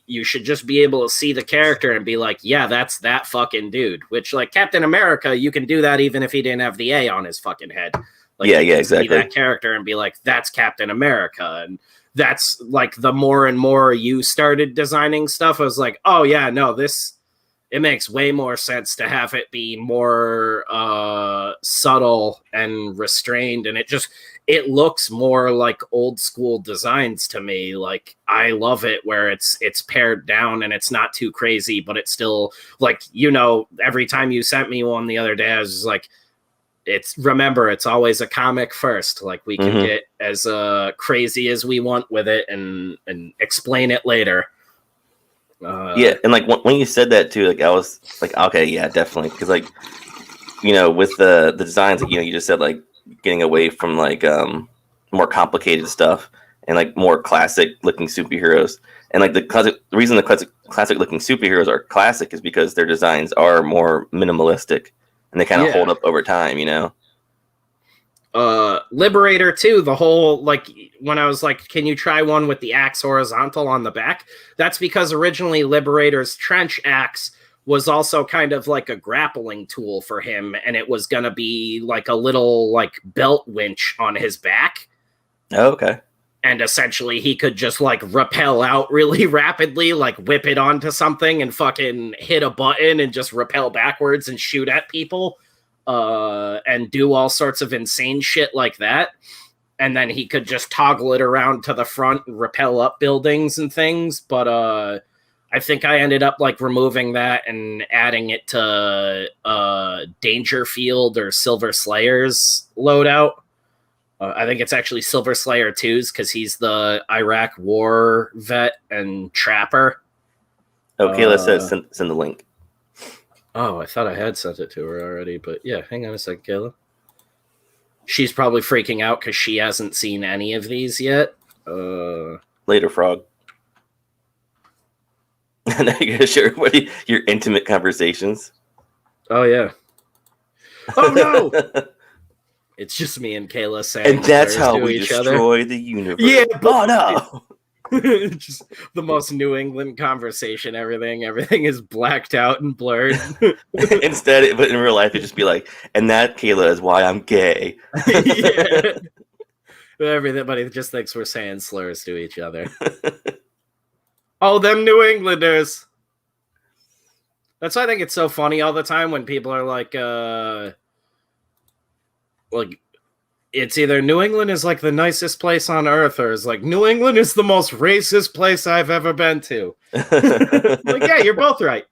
You should just be able to see the character and be like, yeah, that's that fucking dude. Which, like, Captain America, you can do that even if he didn't have the A on his fucking head. Like, yeah, exactly. See that character and be like, that's Captain America. And that's, like, the more and more you started designing stuff, I was like, oh, yeah, no, it makes way more sense to have it be more subtle and restrained. And it looks more like old school designs to me. Like, I love it where it's pared down and it's not too crazy, but it's still like, you know, every time you sent me one the other day, I was just like, remember, it's always a comic first. Like, we can get as crazy as we want with it and explain it later. Yeah, and like when you said that too, like I was like, okay, yeah, definitely, because like, you know, with the designs, like, you know, you just said like getting away from like more complicated stuff and like more classic looking superheroes, and like the reason the classic looking superheroes are classic is because their designs are more minimalistic and they kind of hold up over time, you know. Liberator too, the whole, like, when I was like, can you try one with the axe horizontal on the back? That's because originally Liberator's trench axe was also kind of like a grappling tool for him, and it was gonna be like a little like belt winch on his back. Oh, okay. And essentially he could just like rappel out really rapidly, like whip it onto something and fucking hit a button and just rappel backwards and shoot at people. And do all sorts of insane shit like that. And then he could just toggle it around to the front and rappel up buildings and things. But I think I ended up like removing that and adding it to Dangerfield or Silver Slayer's loadout. I think it's actually Silver Slayer 2's because he's the Iraq war vet and trapper. Oh, Kayla says send the link. Oh, I thought I had sent it to her already, but yeah, hang on a second, Kayla. She's probably freaking out because she hasn't seen any of these yet. Later, Frog. Now you're gonna share everybody your intimate conversations. Oh yeah. Oh no! It's just me and Kayla saying, and that's how we destroy the universe. Yeah, oh no! Just the most New England conversation. Everything is blacked out and blurred. Instead, but in real life, it'd just be like, and that, Kayla, is why I'm gay. Yeah. Everybody just thinks we're saying slurs to each other. Oh, them New Englanders. That's why I think it's so funny all the time when people are like, like it's either New England is like the nicest place on earth, or it's like New England is the most racist place I've ever been to. Like, yeah, you're both right.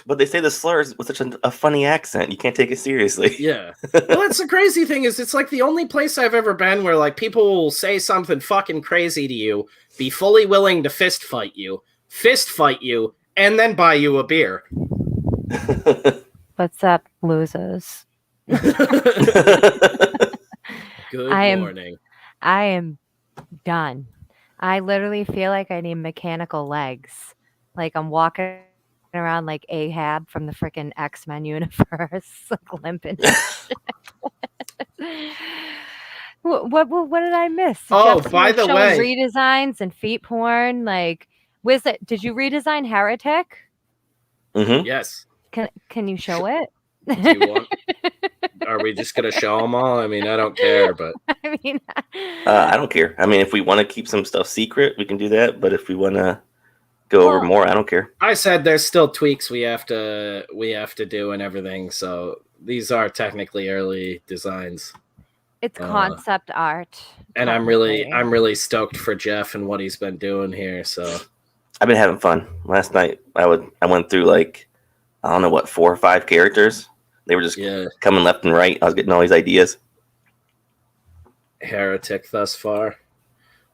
But they say the slurs with such a funny accent. You can't take it seriously. Yeah. Well, that's the crazy thing is it's like the only place I've ever been where like people will say something fucking crazy to you, be fully willing to fist fight you, and then buy you a beer. What's up, losers? Good morning. I am done. I literally feel like I need mechanical legs. Like I'm walking around like Ahab from the freaking X-Men universe, like limping. What did I miss? Oh, by the way, redesigns and feet porn. Like, did you redesign Heretic? Mm-hmm. Yes. Can you show it? Do you want? Are we just gonna show them all? I mean, I don't care, but I mean, I don't care. I mean, if we want to keep some stuff secret, we can do that. But if we want to go over more, I don't care. I said there's still tweaks we have to do and everything. So these are technically early designs. It's concept art, and I'm really stoked for Jeff and what he's been doing here. So I've been having fun. Last night I went through like I don't know what 4 or 5 characters. They were just coming left and right. I was getting all these ideas. Heretic thus far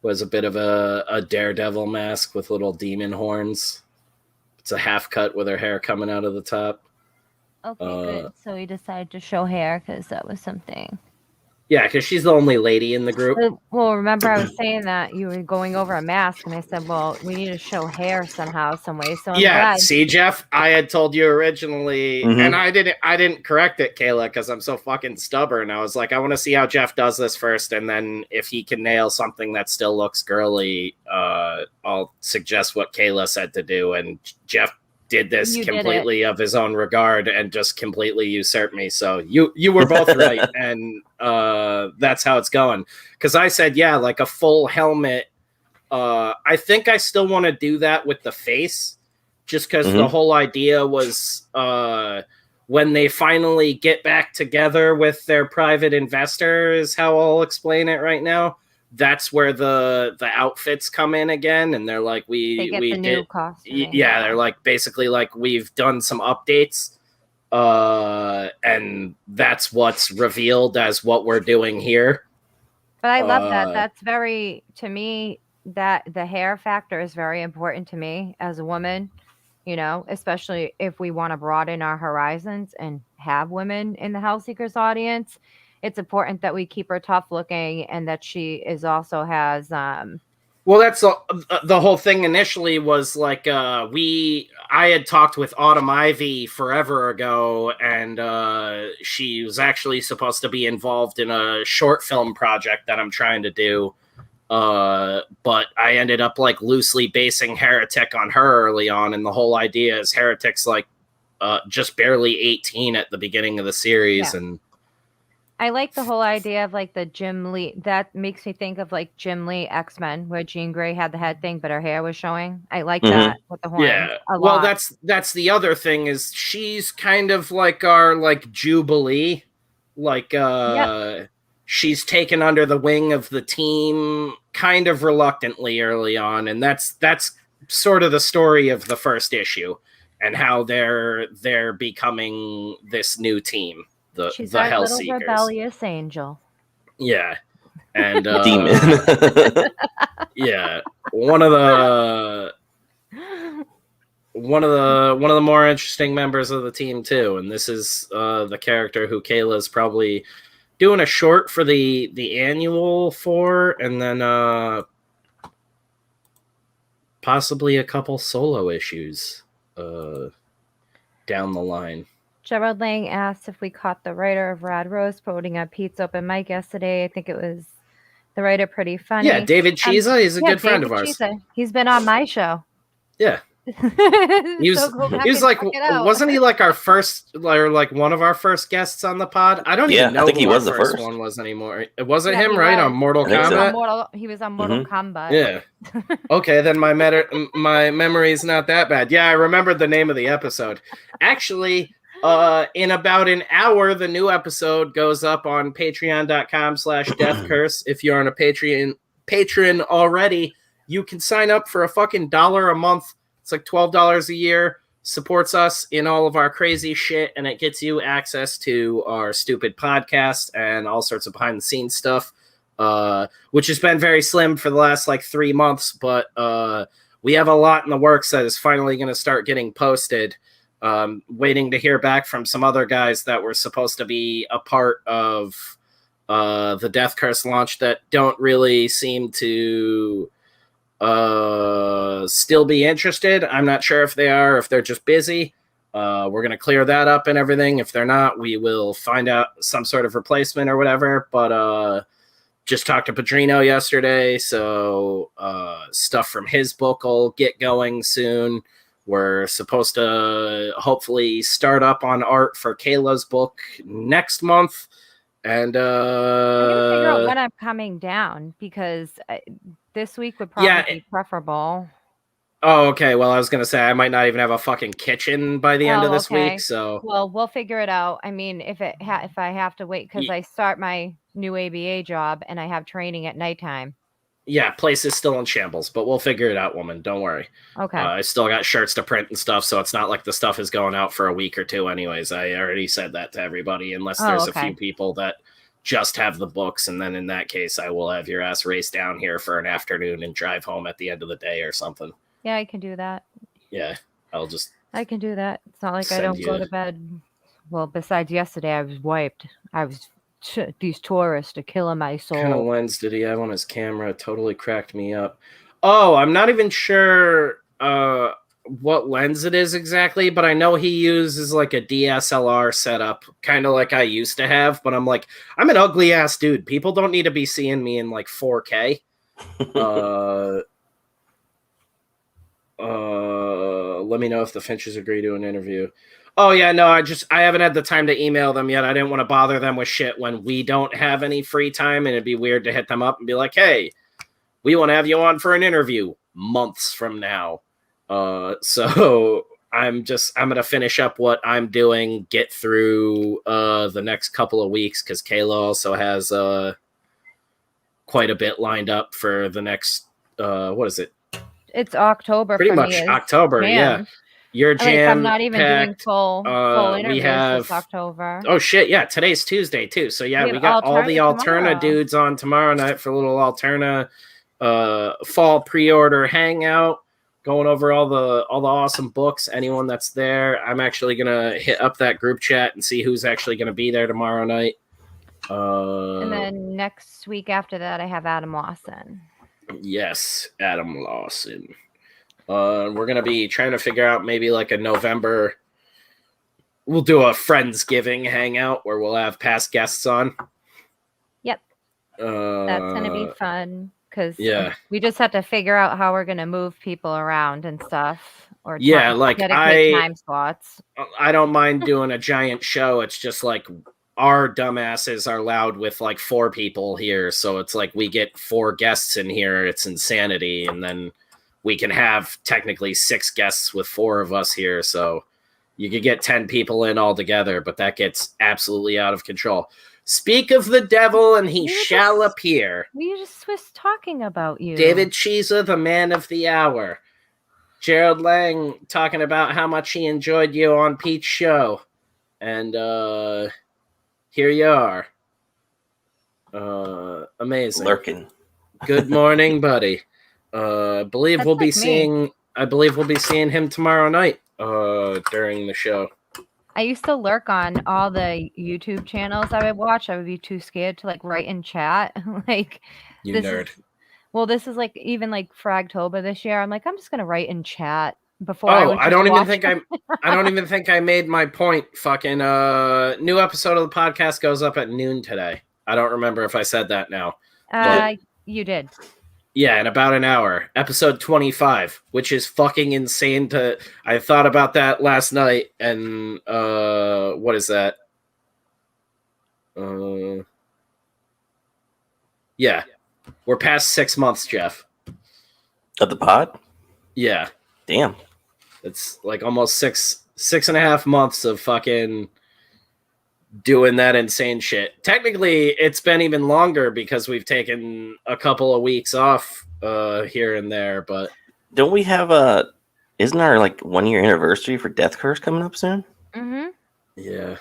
was a bit of a daredevil mask with little demon horns. It's a half cut with her hair coming out of the top. Okay, good. So we decided to show hair because that was something. Yeah, because she's the only lady in the group. Well, remember I was saying that you were going over a mask, and I said, well, we need to show hair somehow, some way. So I'm glad. See, Jeff, I had told you originally, and I didn't correct it, Kayla, because I'm so fucking stubborn. I was like, I want to see how Jeff does this first, and then if he can nail something that still looks girly, I'll suggest what Kayla said to do, and Jeff did this completely of his own regard and just completely usurped me. So you were both right. And that's how it's going. Because I said, yeah, like a full helmet. I think I still want to do that with the face, just because the whole idea was when they finally get back together with their private investor is how I'll explain it right now. That's where the outfits come in again, and they're like, we did new costume. Yeah, they're like basically like we've done some updates, and that's what's revealed as what we're doing here. But I love that. That's very, to me, that the hair factor is very important to me as a woman. You know, especially if we want to broaden our horizons and have women in the Hellseekers audience. It's important that we keep her tough looking and that she is also has well, that's the whole thing initially was like I had talked with Autumn Ivy forever ago, and she was actually supposed to be involved in a short film project that I'm trying to do, but I ended up like loosely basing Heretic on her early on, and the whole idea is Heretic's like just barely 18 at the beginning of the series. And I like the whole idea of like the Jim Lee. That makes me think of like Jim Lee X-Men, where Jean Grey had the head thing, but her hair was showing. I like that with the horns. Yeah. Well, that's the other thing is she's kind of like our like Jubilee, like she's taken under the wing of the team kind of reluctantly early on, and that's sort of the story of the first issue and how they're becoming this new team. She's the our Hellseekers. Little rebellious angel. Yeah, and demon. Yeah, one of the more interesting members of the team too, and this is the character who Kayla is probably doing a short for the annual for, and then possibly a couple solo issues down the line. Gerald Lang asked if we caught the writer of Rad Rose promoting a Pizza Open Mic yesterday. I think it was the writer Pretty Funny. Yeah, David Chisa. He's a good friend of ours. Chisa. He's been on my show. Yeah. He was like, wasn't he like our first, or like one of our first guests on the pod? I don't even know. I think who he was the first first one was anymore. It wasn't him, right? On Mortal Kombat. He was on Mortal Kombat. Yeah. Okay, then my memory is not that bad. Yeah, I remembered the name of the episode. Actually, In about an hour, the new episode goes up on patreon.com/deathcurse. If you're on a patron already, you can sign up for a fucking $1 a month. It's like $12 a year. Supports us in all of our crazy shit, and it gets you access to our stupid podcast and all sorts of behind the scenes stuff, which has been very slim for the last like 3 months, but we have a lot in the works that is finally going to start getting posted. Waiting to hear back from some other guys that were supposed to be a part of the Death Curse launch that don't really seem to still be interested. I'm not sure if they are, if they're just busy. We're going to clear that up and everything. If they're not, we will find out some sort of replacement or whatever. But just talked to Padrino yesterday, so stuff from his book will get going soon. We're supposed to hopefully start up on art for Kayla's book next month. And I'm gonna figure out when I'm coming down, because this week would probably be preferable. Oh, okay. Well, I was gonna say I might not even have a fucking kitchen by the end of this week. So well, we'll figure it out. I mean, if I have to wait, because I start my new ABA job and I have training at nighttime. Yeah, place is still in shambles, but we'll figure it out, woman. Don't worry. Okay. I still got shirts to print and stuff, so it's not like the stuff is going out for a week or two anyways. I already said that to everybody, unless there's a few people that just have the books, and then in that case, I will have your ass race down here for an afternoon and drive home at the end of the day or something. Yeah, I can do that. Yeah, I can do that. It's not like I don't go to bed. Well, besides yesterday, I was wiped. These tourists are killing my soul. What kind of lens did he have on his camera? It totally cracked me up. Oh, I'm not even sure what lens it is exactly, but I know he uses like a DSLR setup, kind of like I used to have. But I'm like, I'm an ugly ass dude. People don't need to be seeing me in like 4K. Let me know if the Finches agree to an interview. Oh, yeah, no, I haven't had the time to email them yet. I didn't want to bother them with shit when we don't have any free time, and it'd be weird to hit them up and be like, hey, we want to have you on for an interview months from now. So I'm going to finish up what I'm doing, get through the next couple of weeks, because Kayla also has quite a bit lined up for the next, what is it? It's October. Pretty much October, yeah. Your jam. I'm not even doing full interviews we have this October. Oh shit, yeah. Today's Tuesday too. So yeah, we got all the Alterna dudes on tomorrow night for a little Alterna fall pre-order hangout, going over all the awesome books. Anyone that's there, I'm actually gonna hit up that group chat and see who's actually gonna be there tomorrow night. And then next week after that, I have Adam Lawson. Yes, Adam Lawson. We're going to be trying to figure out maybe like a November. We'll do a Friendsgiving hangout where we'll have past guests on. Yep. That's going to be fun, because we just have to figure out how we're going to move people around and stuff. Or dedicate time slots. I don't mind doing a giant show. It's just like our dumbasses are loud with like 4 people here. So it's like we get 4 guests in here. It's insanity. And then we can have technically 6 guests with 4 of us here. So you could get 10 people in all together, but that gets absolutely out of control. Speak of the devil and he shall appear. We just was talking about you. David Chisa, the man of the hour. Gerald Lang talking about how much he enjoyed you on Pete's show. And here you are. Amazing. Lurking. Good morning, buddy. I believe we'll be seeing him tomorrow night during the show. I used to lurk on all the YouTube channels I would watch. I would be too scared to like write in chat. Like, you nerd. This is like even like Fragtober this year. I'm like, I'm just gonna write in chat before. I don't even think I made my point. Fucking new episode of the podcast goes up at noon today. I don't remember if I said that now. You did. Yeah, in about an hour. Episode 25, which is fucking insane I thought about that last night, and what is that? Yeah. We're past 6 months, Jeff. Of the pod? Yeah. Damn. It's like almost 6.5 months of fucking doing that insane shit. Technically, it's been even longer because we've taken a couple of weeks off here and there, but don't we have isn't our like 1-year anniversary for Death Curse coming up soon? Mm-hmm. Yeah,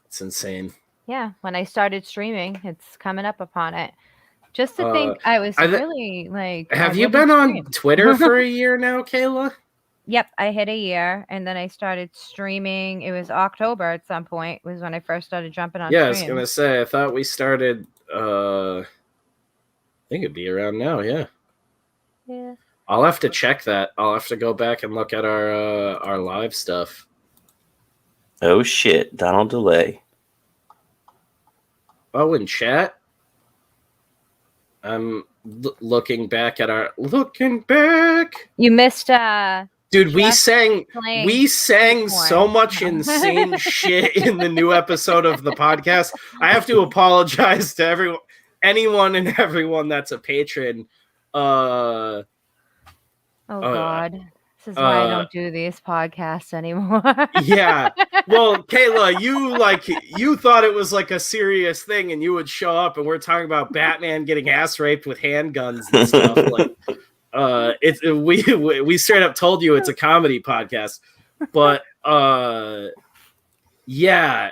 it's insane. Yeah, when I started streaming, it's coming up upon it. Just to think, I was really like. Have you been on Twitter for a year now, Kayla? Yep, I hit a year, and then I started streaming. It was October at some point. Was when I first started jumping on. Yeah, streams. I was gonna say. I thought we started. I think it'd be around now. Yeah. Yeah. I'll have to check that. I'll have to go back and look at our live stuff. Oh shit, Donald Delay. Oh, in chat. I'm looking back. You missed. Dude, we sang so much insane shit in the new episode of the podcast. I have to apologize to anyone and everyone that's a patron. Oh God. This is why I don't do these podcasts anymore. Yeah. Well, Kayla, you thought it was like a serious thing, and you would show up, and we're talking about Batman getting ass raped with handguns and stuff. We straight up told you it's a comedy podcast, but yeah.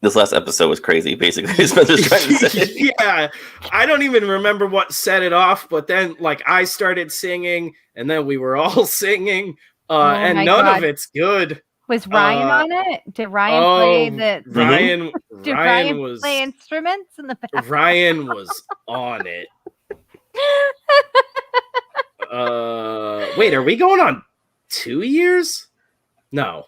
This last episode was crazy, basically. Spencer's trying to say. Yeah, I don't even remember what set it off, but then I started singing, and then we were all singing, and none of it's good. Was Ryan on it? Did Ryan play Ryan? Did Ryan was play instruments in the back? Ryan was on it. Wait, are we going on 2 years? No,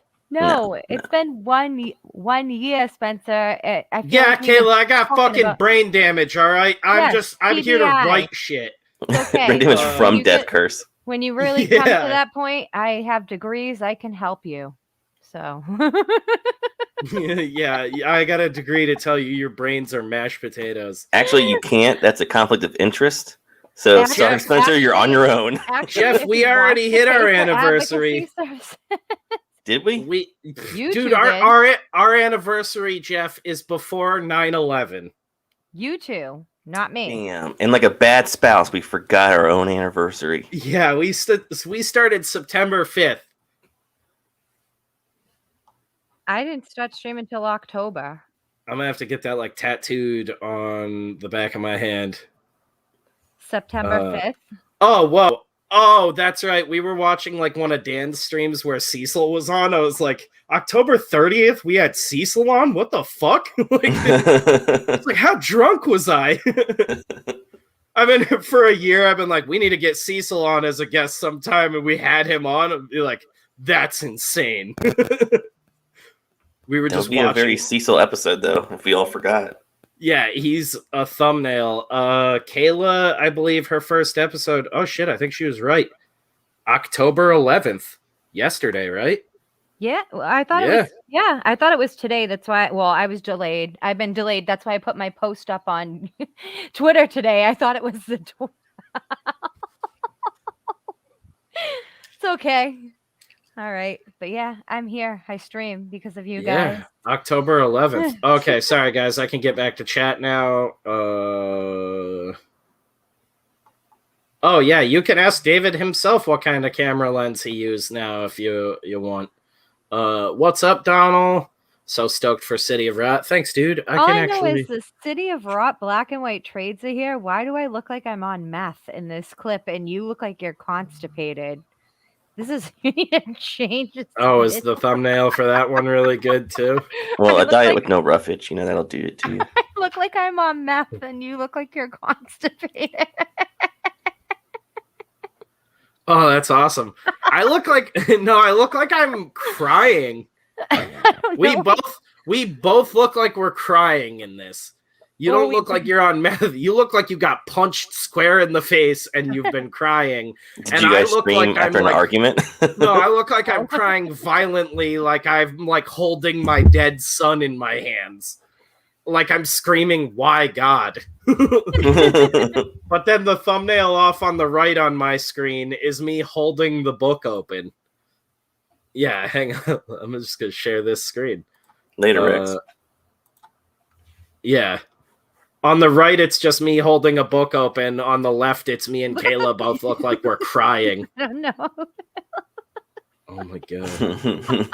it's been one year, Spencer. Kayla, I got fucking brain damage. All right, I'm here to write shit. Okay, brain damage from Death Curse. When you really come to that point, I have degrees. I can help you. So. Yeah, I got a degree to tell you your brains are mashed potatoes. Actually, you can't. That's a conflict of interest. So, sorry, Spencer, you're on your own. Jeff, we already hit our anniversary. Did we? Dude, our anniversary, Jeff, is before 9/11. You two, not me. Damn. And like a bad spouse, we forgot our own anniversary. Yeah, we started September 5th. I didn't start streaming until October. I'm gonna have to get that tattooed on the back of my hand. September 5th. Oh, whoa. Oh, that's right. We were watching one of Dan's streams where Cecil was on. I was like, October 30th, we had Cecil on? What the fuck? It's how drunk was I? I've been for a year. I've been we need to get Cecil on as a guest sometime, and we had him on. And be that's insane. We were just watching. A very Cecil episode, though, if we all forgot. Yeah, he's a thumbnail. Kayla, I believe her first episode. Oh shit, I think she was right. October 11th, yesterday, right? Yeah, I thought it was. Yeah, I thought it was today. That's why. Well, I was delayed. I've been delayed. That's why I put my post up on Twitter today. I thought it was the. It's okay. All right. But yeah, I'm here. I stream because of you guys. Yeah, October 11th. Okay, sorry guys. I can get back to chat now. Oh yeah, you can ask David himself what kind of camera lens he used now if you want. What's up, Donald? So stoked for City of Rot. Thanks, dude. All I know is the City of Rot black and white trades are here. Why do I look like I'm on meth in this clip and you look like you're constipated? This is changes. Oh, is the thumbnail for that one really good too? Well, a diet with no roughage, that'll do it to you. I look like I'm on meth and you look like you're constipated. Oh, that's awesome. I look like I'm crying. We both look like we're crying in this. You don't look like you're on meth. You look like you got punched square in the face and you've been crying. Did you guys scream after an argument? No, I look like I'm crying violently, like I'm holding my dead son in my hands. Like I'm screaming, "Why God?" But then the thumbnail off on the right on my screen is me holding the book open. Yeah, hang on. I'm just gonna share this screen. Later, Rex. Yeah. On the right, it's just me holding a book open. On the left, it's me and Kayla both look like we're crying. I don't know. Oh my god.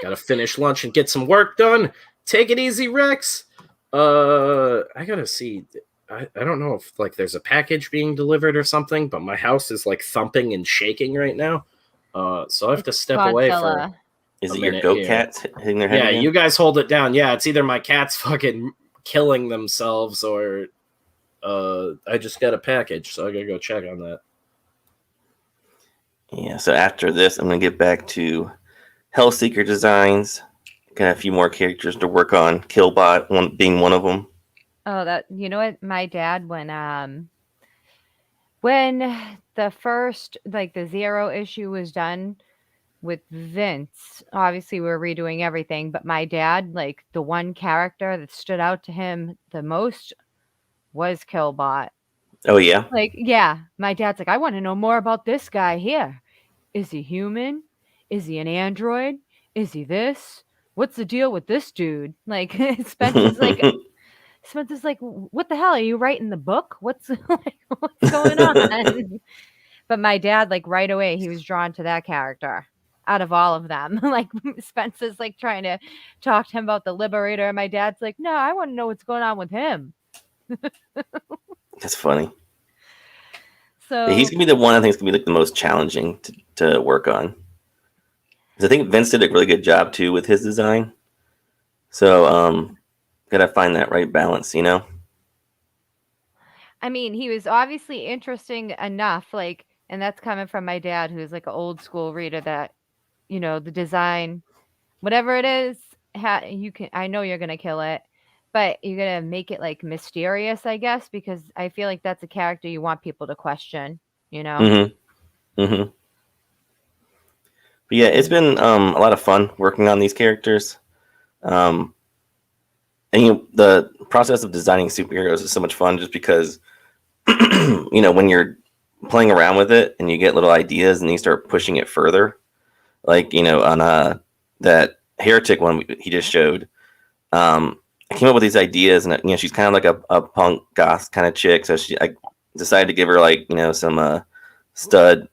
Gotta finish lunch and get some work done. Take it easy, Rex. I gotta see. I don't know if like there's a package being delivered or something, but my house is like thumping and shaking right now. So I have to step away for. Is it your goat cats hitting their head? Yeah, again? you guys hold it down. Yeah, it's either my cats fucking killing themselves or I just got a package, so I gotta go check on that. Yeah, so after this, I'm gonna get back to Hellseeker designs. Got a few more characters to work on. Killbot being one of them. Oh, that you know what? My dad when the first the Zero issue was done with Vince, obviously we were redoing everything, but my dad, like the one character that stood out to him the most was Killbot. Oh yeah? Like, yeah, my dad's like, I want to know more about this guy here. Is he human? Is he an android? Is he this? What's the deal with this dude? Like, Spencer's like, what the hell? Are you writing the book? What's going on? But my dad, like right away, he was drawn to that character out of all of them. Like Spencer's like trying to talk to him about the Liberator. And my dad's like, no, I want to know what's going on with him. That's funny. So yeah, he's gonna be the one I think is gonna be like the most challenging to work on. I think Vince did a really good job too with his design. So gotta find that right balance, you know? I mean, he was obviously interesting enough, like, and that's coming from my dad, who's like an old school reader that, you know, the design, whatever it is, I know you're going to kill it, but you're going to make it like mysterious, I guess, because I feel like that's a character you want people to question, you know? Mm-hmm. Mm-hmm. But yeah, it's been a lot of fun working on these characters. And the process of designing superheroes is so much fun just because, you know, when you're playing around with it and you get little ideas and you start pushing it further, like, you know, on that Heretic one he just showed, I came up with these ideas and, you know, she's kind of like a punk goth kind of chick. So I decided to give her like, you know, some stud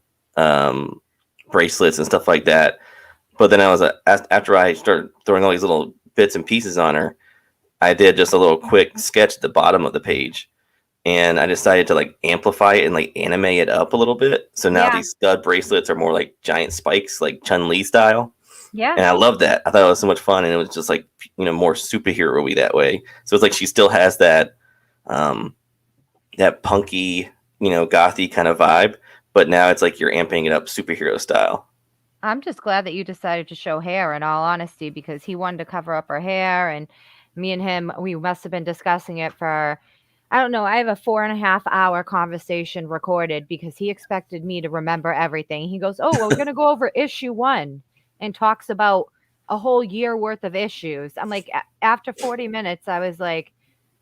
bracelets and stuff like that. But then I was after I started throwing all these little bits and pieces on her, I did just a little quick sketch at the bottom of the page, and I decided to like amplify it and like animate it up a little bit. So now these stud bracelets are more like giant spikes, like Chun-Li style. Yeah. And I love that. I thought it was so much fun, and it was just like, you know, more superhero-y that way. So it's like she still has that that punky, you know, gothy kind of vibe, but now it's like you're amping it up superhero style. I'm just glad that you decided to show hair, in all honesty, because he wanted to cover up her hair, and me and him, we must have been discussing it for, I don't know, I have a 4.5-hour conversation recorded because he expected me to remember everything. He goes, oh, well, we're going to go over issue 1, and talks about a whole year worth of issues. I'm like, after 40 minutes, I was like,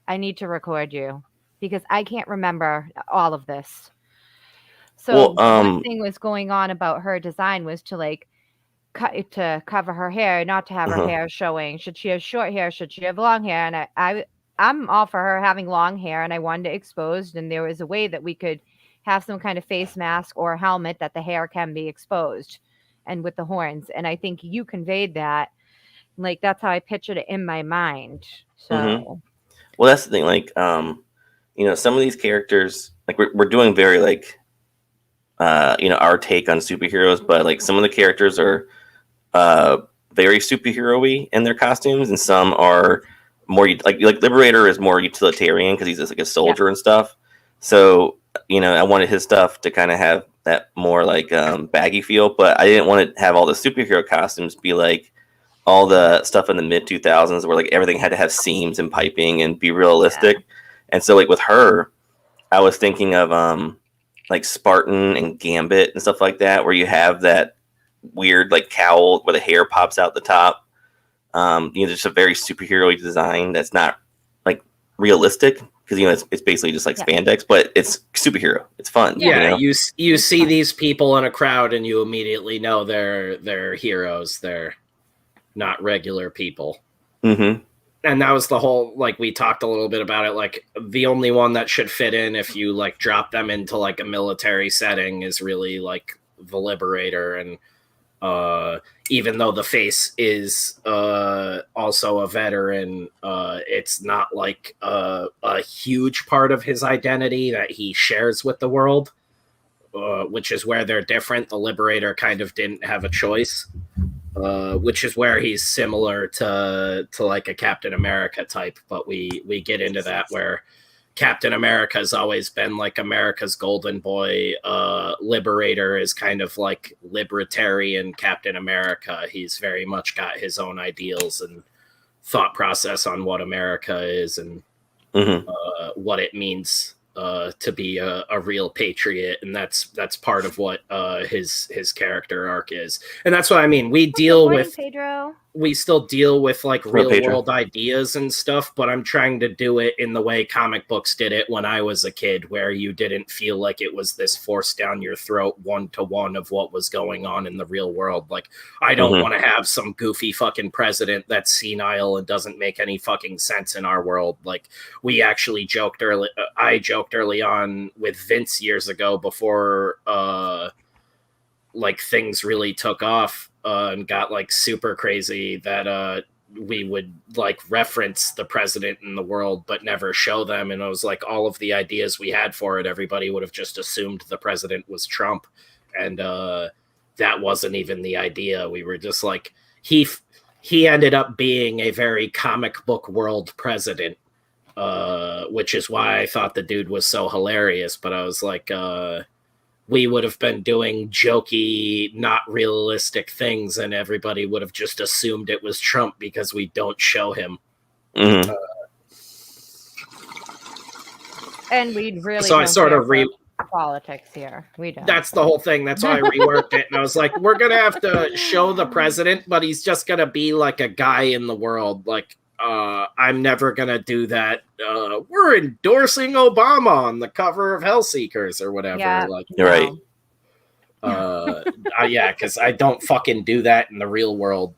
I need to record you because I can't remember all of this. So one thing was going on about her design was to like to cover her hair, not to have her hair showing. Should she have short hair? Should she have long hair? And I'm all for her having long hair, and I wanted it exposed. And there was a way that we could have some kind of face mask or helmet that the hair can be exposed, and with the horns. And I think you conveyed that. Like that's how I pictured it in my mind. So, well, that's the thing. Like, you know, some of these characters, like we're doing very like, you know, our take on superheroes, but like some of the characters are very superhero-y in their costumes, and some are more like Liberator is more utilitarian because he's just like a soldier and stuff. So, you know, I wanted his stuff to kind of have that more like baggy feel, but I didn't want to have all the superhero costumes be like all the stuff in the mid 2000s where like everything had to have seams and piping and be realistic. And so like with her, I was thinking of like Spartan and Gambit and stuff like that, where you have that weird like cowl where the hair pops out the top. You know, just a very superhero design that's not like realistic, because it's basically just like spandex, but it's superhero. It's fun. Yeah, you see these people in a crowd and you immediately know they're heroes. They're not regular people. Mm-hmm. And that was the whole, like, we talked a little bit about it, like, the only one that should fit in if you, like, drop them into, like, a military setting is really, like, the Liberator. And even though the face is also a veteran, it's not, like, a huge part of his identity that he shares with the world, which is where they're different. The Liberator kind of didn't have a choice. Which is where he's similar to like a Captain America type, but we get into that where Captain America has always been like America's golden boy. Liberator is kind of like libertarian Captain America. He's very much got his own ideals and thought process on what America is and what it means to be a real patriot, and that's part of what his character arc is, and that's what I mean. We still deal with like real world ideas and stuff, but I'm trying to do it in the way comic books did it when I was a kid, where you didn't feel like it was this forced down your throat 1-to-1 of what was going on in the real world. Like, I don't want to have some goofy fucking president that's senile and doesn't make any fucking sense in our world. Like, we actually I joked early on with Vince years ago before like things really took off and got like super crazy, that we would like reference the president in the world but never show them, and it was like all of the ideas we had for it, everybody would have just assumed the president was Trump, and that wasn't even the idea. We were just like, he ended up being a very comic book world president, which is why I thought the dude was so hilarious. But I was like, we would have been doing jokey, not realistic things, and everybody would have just assumed it was Trump because we don't show him. And we'd really so I sort of politics here. We don't. That's the whole thing. That's why I reworked it, and I was like, we're gonna have to show the president, but he's just gonna be like a guy in the world. Like, I'm never gonna do that. We're endorsing Obama on the cover of Hellseekers or whatever. Yeah, like, you're right. Yeah, because I don't fucking do that in the real world.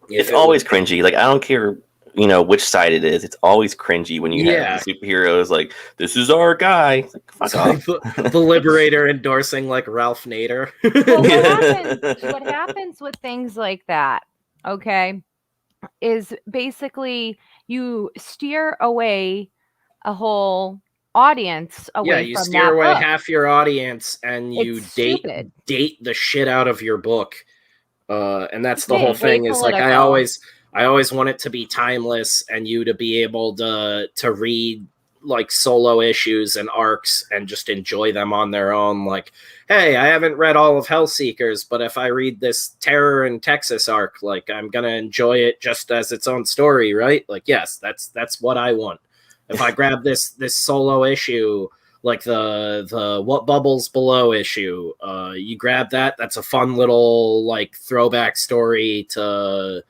It's always cringy. Like, I don't care, which side it is. It's always cringy when you have the superheroes like, this is our guy. It's like, fuck off. The Liberator endorsing like Ralph Nader. Well, what happens with things like that, okay, is basically you steer away a whole audience away from that. Yeah, you steer away half your audience, and you date the shit out of your book. And that's the whole thing. Is like, I always want it to be timeless, and you to be able to read like solo issues and arcs and just enjoy them on their own. Like, hey, I haven't read all of Hellseekers, but if I read this Terror in Texas arc, like, I'm gonna enjoy it just as its own story, right? Like, yes, that's what I want. If I grab this solo issue, like the What Bubbles Below issue, you grab that. That's a fun little like throwback story to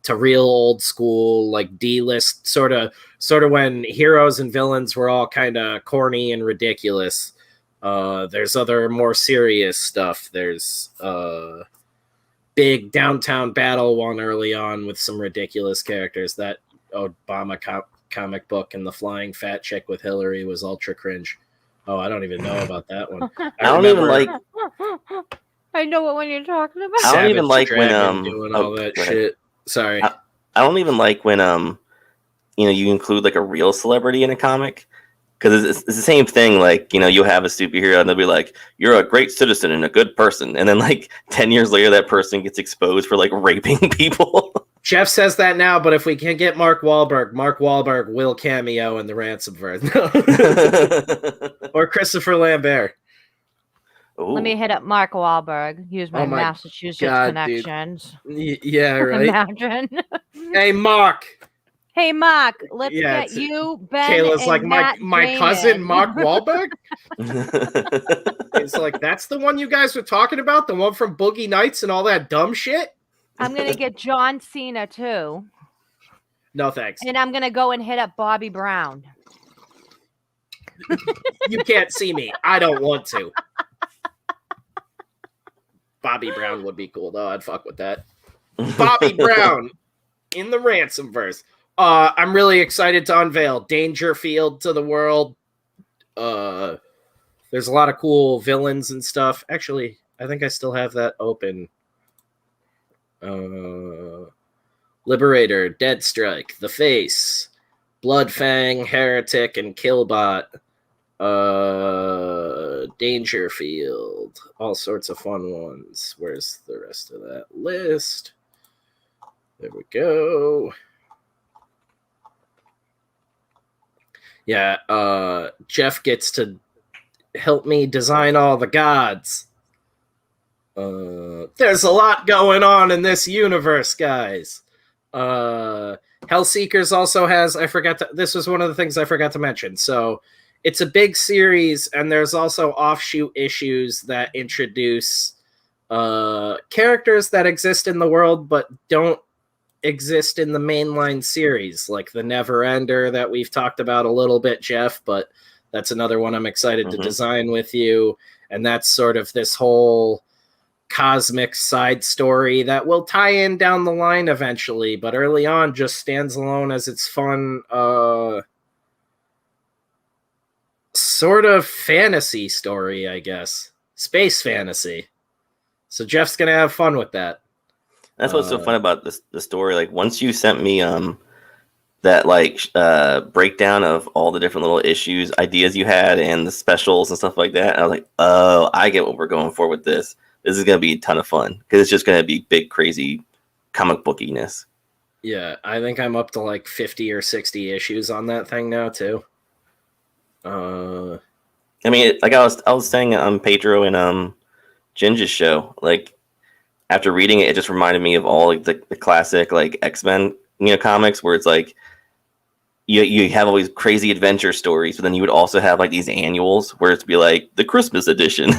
real old school, like D-list sort of when heroes and villains were all kind of corny and ridiculous. There's other more serious stuff. There's big downtown battle one early on with some ridiculous characters. That Obama comic book and the flying fat chick with Hillary was ultra cringe. Oh, I don't even know about that one. I know what one you're talking about. I don't even like when doing all that shit. Sorry. I don't even like when you include like a real celebrity in a comic, because it's the same thing. Like, you have a superhero and they'll be like, you're a great citizen and a good person, and then like 10 years later that person gets exposed for like raping people. Jeff says that now, but if we can get Mark Wahlberg will cameo in the Ransomverse. Or Christopher Lambert. Ooh. Let me hit up Mark Wahlberg. Use my Massachusetts connections. Yeah, right. Imagine. Hey, Mark. Let's get you, Ben. Kayla's like, my cousin, Mark Wahlberg? It's like, that's the one you guys were talking about? The one from Boogie Nights and all that dumb shit? I'm going to get John Cena, too. No thanks. And I'm gonna go and hit up Bobby Brown. You can't see me. I don't want to. Bobby Brown would be cool though. I'd fuck with that. Bobby Brown in the Ransomverse. I'm really excited to unveil Dangerfield to the world. There's a lot of cool villains and stuff. Actually, I think I still have that open. Liberator, Deadstrike, The Face, Bloodfang, Heretic, and Killbot. Dangerfield. All sorts of fun ones. Where's the rest of that list? There we go. Yeah, Jeff gets to help me design all the gods. There's a lot going on in this universe, guys. Hellseekers also has, this was one of the things I forgot to mention. So it's a big series, and there's also offshoot issues that introduce characters that exist in the world but don't exist in the mainline series, like the Neverender that we've talked about a little bit, Jeff, but that's another one I'm excited to design with you. And that's sort of this whole cosmic side story that will tie in down the line eventually, but early on just stands alone as its fun sort of fantasy story, I guess. Space fantasy. So Jeff's gonna have fun with that. That's what's so fun about the story. Like, once you sent me that like breakdown of all the different little issues, ideas you had, and the specials and stuff like that, I was like, oh, I get what we're going for with this. This is gonna be a ton of fun because it's just gonna be big, crazy comic bookiness. Yeah, I think I'm up to like 50 or 60 issues on that thing now too. I mean, like I was saying on Pedro and Ginge's show, like, after reading it, it just reminded me of all like the classic like X-Men, comics where it's like you have all these crazy adventure stories, but then you would also have like these annuals where it's be like the Christmas edition,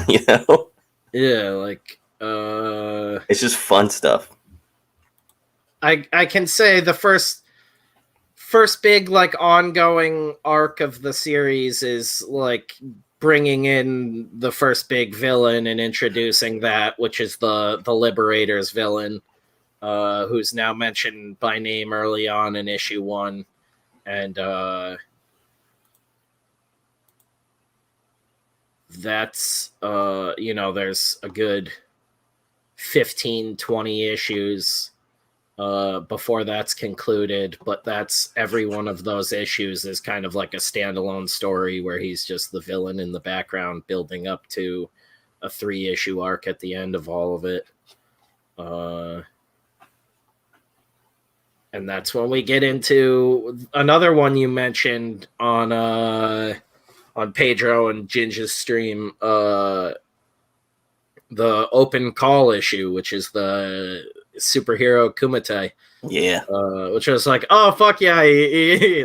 Yeah, like it's just fun stuff. I can say the first big like ongoing arc of the series is like bringing in the first big villain and introducing that, which is the Liberators Villain, who's now mentioned by name early on in issue 1. And that's, there's a good 15, 20 issues before that's concluded, but that's every one of those issues is kind of like a standalone story where he's just the villain in the background building up to a 3-issue arc at the end of all of it. And that's when we get into another one you mentioned on Pedro and Ginge's stream, the open call issue, which is the superhero Kumite. Yeah. Which was like, oh fuck yeah.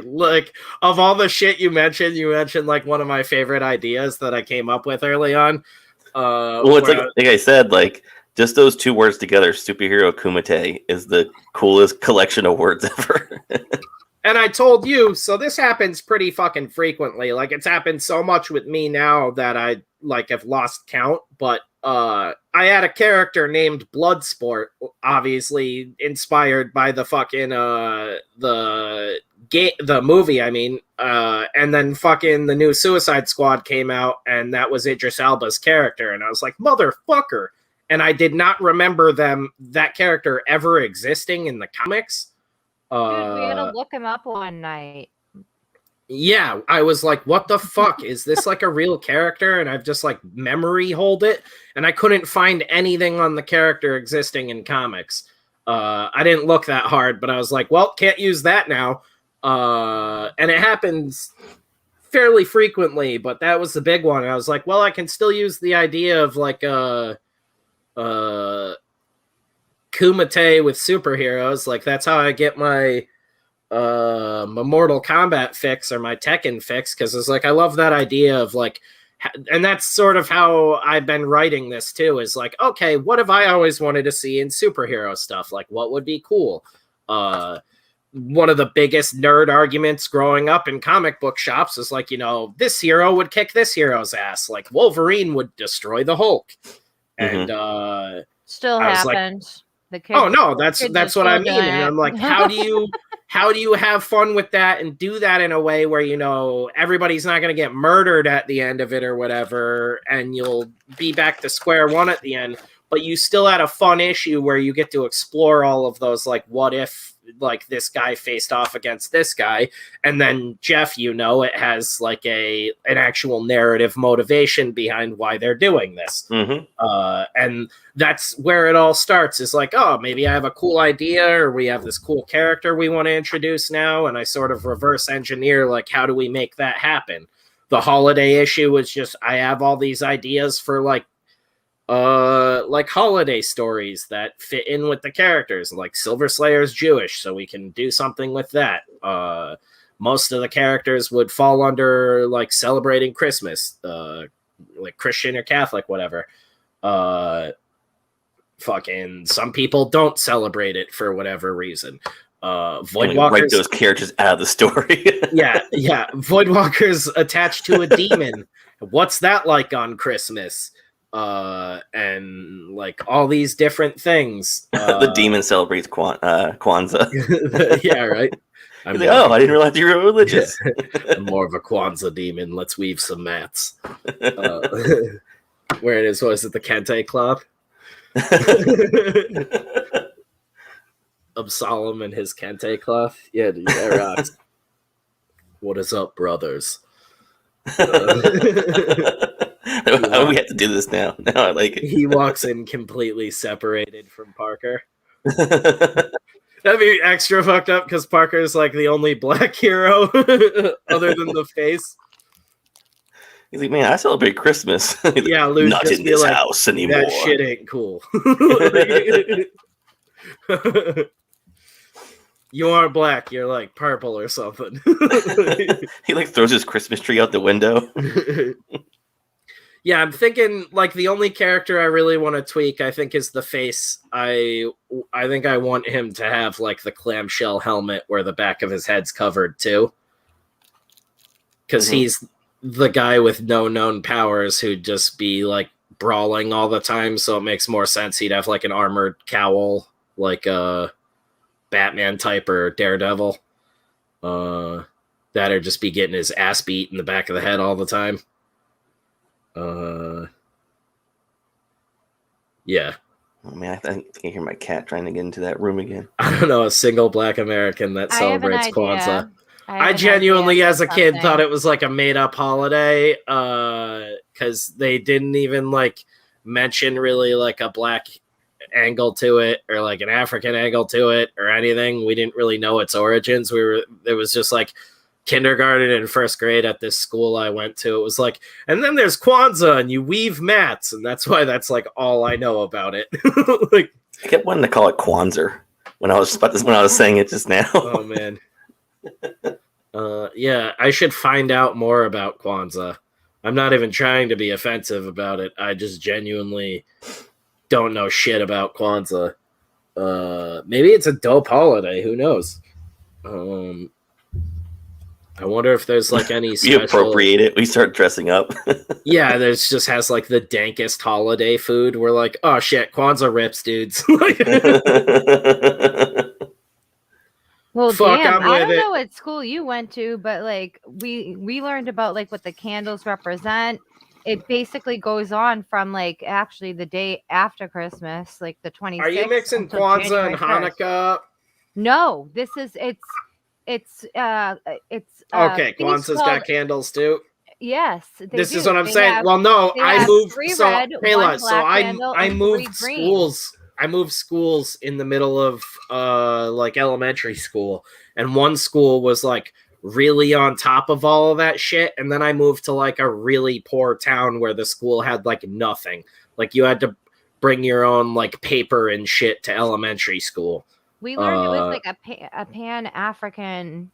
Like, of all the shit you mentioned like one of my favorite ideas that I came up with early on. Well, it's like I said, like, just those two words together, superhero Kumite, is the coolest collection of words ever. And I told you, so this happens pretty fucking frequently. Like, it's happened so much with me now that I like have lost count, but I had a character named Bloodsport, obviously inspired by the fucking the movie, I mean, and then fucking the new Suicide Squad came out, and that was Idris Elba's character, and I was like, motherfucker. And I did not remember that character ever existing in the comics. Dude, we had to look him up one night. Yeah, I was like, what the fuck? Is this like a real character? And I've just like memory hold it. And I couldn't find anything on the character existing in comics. I didn't look that hard, but I was like, well, can't use that now. And it happens fairly frequently, but that was the big one. I was like, well, I can still use the idea of like Kumite with superheroes. Like, that's how I get my Mortal Kombat fix or my Tekken fix, because it's like I love that idea of like, and that's sort of how I've been writing this too, is like, okay, what have I always wanted to see in superhero stuff? Like, what would be cool? one of the biggest nerd arguments growing up in comic book shops is like, this hero would kick this hero's ass. Like Wolverine would destroy the Hulk. And still happened. Oh no, that's what I mean. And I'm like, how do you have fun with that and do that in a way where everybody's not going to get murdered at the end of it or whatever, and you'll be back to square one at the end, but you still had a fun issue where you get to explore all of those, like, what if like this guy faced off against this guy, and then Jeff, it has like an actual narrative motivation behind why they're doing this. And that's where it all starts, is like, oh, maybe I have a cool idea, or we have this cool character we want to introduce now, and I sort of reverse engineer, like, how do we make that happen? The holiday issue was just, I have all these ideas for like holiday stories that fit in with the characters. Like Silver Slayer's Jewish, so we can do something with that. Most of the characters would fall under like celebrating Christmas, like Christian or Catholic, whatever. Fucking some people don't celebrate it for whatever reason. Voidwalkers, write those characters out of the story. yeah. Voidwalkers attached to a demon. What's that like on Christmas? And like all these different things. The demon celebrates Kwanzaa. Yeah, right. I didn't realize you were religious. Yeah. I'm more of a Kwanzaa demon. Let's weave some mats. Where it is, what is it, the Kente cloth? Absalom and his Kente cloth. Yeah, dude, that rocks. What is up, brothers? We have to do this now. No, I like it. He walks in completely separated from Parker. That'd be extra fucked up because Parker's like the only black hero other than the face. He's like, man, I celebrate Christmas. Yeah, Luke, not in this house anymore. That shit ain't cool. You aren't black, you're like purple or something. He like throws his Christmas tree out the window. Yeah, I'm thinking like the only character I really want to tweak, I think, is the face. I think I want him to have like the clamshell helmet where the back of his head's covered too. Because he's the guy with no known powers who'd just be like brawling all the time, so it makes more sense he'd have like an armored cowl, like a Batman type or Daredevil. That'd just be getting his ass beat in the back of the head all the time. Yeah. Oh man, I think I hear my cat trying to get into that room again. I don't know, a single black American that celebrates Kwanzaa. I genuinely, as a kid, thought it was like a made-up holiday, because they didn't even like mention really like a black angle to it or like an African angle to it or anything. We didn't really know its origins. It was just like kindergarten and first grade at this school I went to. It was like, and then there's Kwanzaa and you weave mats, and that's why that's like all I know about it. Like, I kept wanting to call it Kwanzaa when I was saying it just now. Oh man. Yeah, I should find out more about Kwanzaa. I'm not even trying to be offensive about it. I just genuinely don't know shit about Kwanzaa. Maybe it's a dope holiday. Who knows? I wonder if there's like any special... We appropriate it. We start dressing up. Yeah, there's just has like the dankest holiday food. We're like, oh shit, Kwanzaa rips, dudes. Well, damn, I don't know what school you went to, but like we learned about like what the candles represent. It basically goes on from like actually the day after Christmas, like the 26th. Are you mixing Kwanzaa and Hanukkah? No, this is it's okay. Kwanzaa's got candles too. Yes, this is what I'm saying. Well, no, I moved. So Kayla, so I moved schools. I moved schools in the middle of like elementary school, and one school was like really on top of all of that shit, and then I moved to like a really poor town where the school had like nothing. Like you had to bring your own like paper and shit to elementary school. We learned it was like a Pan-African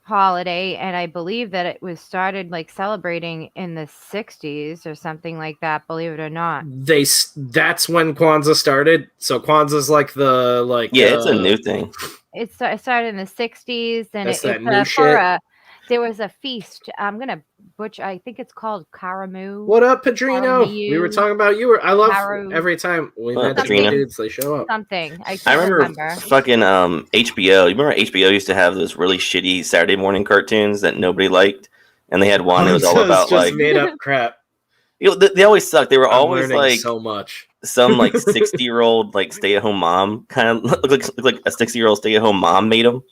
holiday, and I believe that it was started like celebrating in the 60s or something like that, believe it or not. That's when Kwanzaa started. So Kwanzaa's like the it's a new thing. It started in the 60s, and That's it's that new for shit. there was a feast. I'm gonna butcher. I think it's called Karamu. What up, Padrino? We were talking about you. I love every time we mention the dudes, they show up. Something. I remember. Fucking HBO. You remember HBO used to have those really shitty Saturday morning cartoons that nobody liked, and they had one that was all about just like made up crap. You know, they always suck. They were always like so much. Some like 60-year-old like stay-at-home mom kind of looked like a 60-year-old stay-at-home mom made them.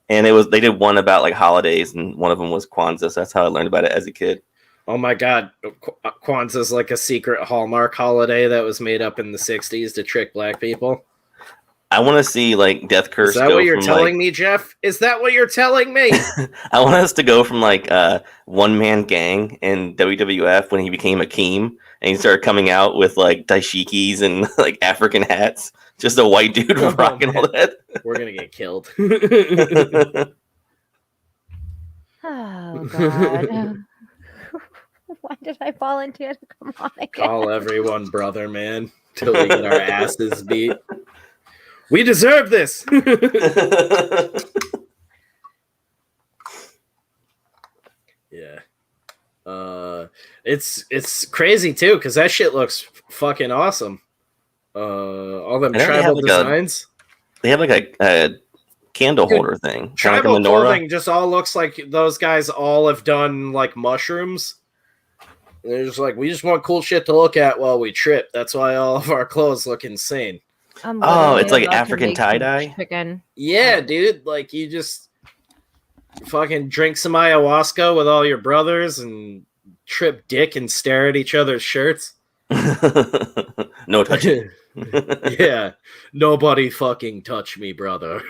And they did one about like holidays, and one of them was Kwanzaa. So that's how I learned about it as a kid. Oh my God. Kwanzaa's like a secret Hallmark holiday that was made up in the 60s to trick black people. I want to see like Death Curse. Is that what you're telling me, Jeff? Is that what you're telling me? I want us to go from like one-man gang in WWF when he became Akeem, and he started coming out with like dashikis and like African hats. Just a white dude rocking all that. We're gonna get killed. Oh God. Why did I volunteer to come on again? Call everyone brother, man, till we get our asses beat. We deserve this. Yeah. It's crazy too, because that shit looks fucking awesome. All them tribal designs. They have like a candle holder thing. Tribal clothing just all looks like those guys all have done like mushrooms. They're just like, we just want cool shit to look at while we trip. That's why all of our clothes look insane. Oh, it's like African tie-dye? Yeah, dude. Like, you just fucking drink some ayahuasca with all your brothers and trip dick and stare at each other's shirts. No touching. Yeah. Nobody fucking touch me, brother.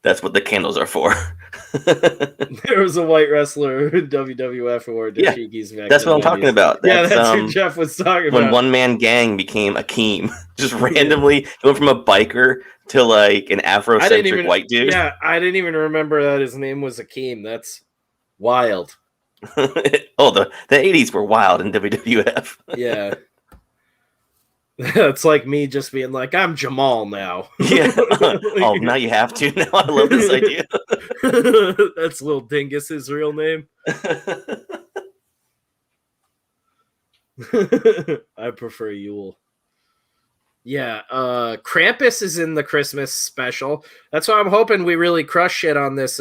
That's what the candles are for. There was a white wrestler in WWF who wore dashikis back. That's what I'm talking about. That's who Jeff was talking about. When One Man Gang became Akeem. Just randomly, he went from a biker to like an Afrocentric white dude. Yeah, I didn't even remember that his name was Akeem. That's wild. Oh, the 80s were wild in WWF. Yeah. It's like me just being like, I'm Jamal now. Yeah. Oh, now you have to. Now I love this idea. That's Lil Dingus's real name. I prefer Yule. Yeah, Krampus is in the Christmas special. That's why I'm hoping we really crush shit on this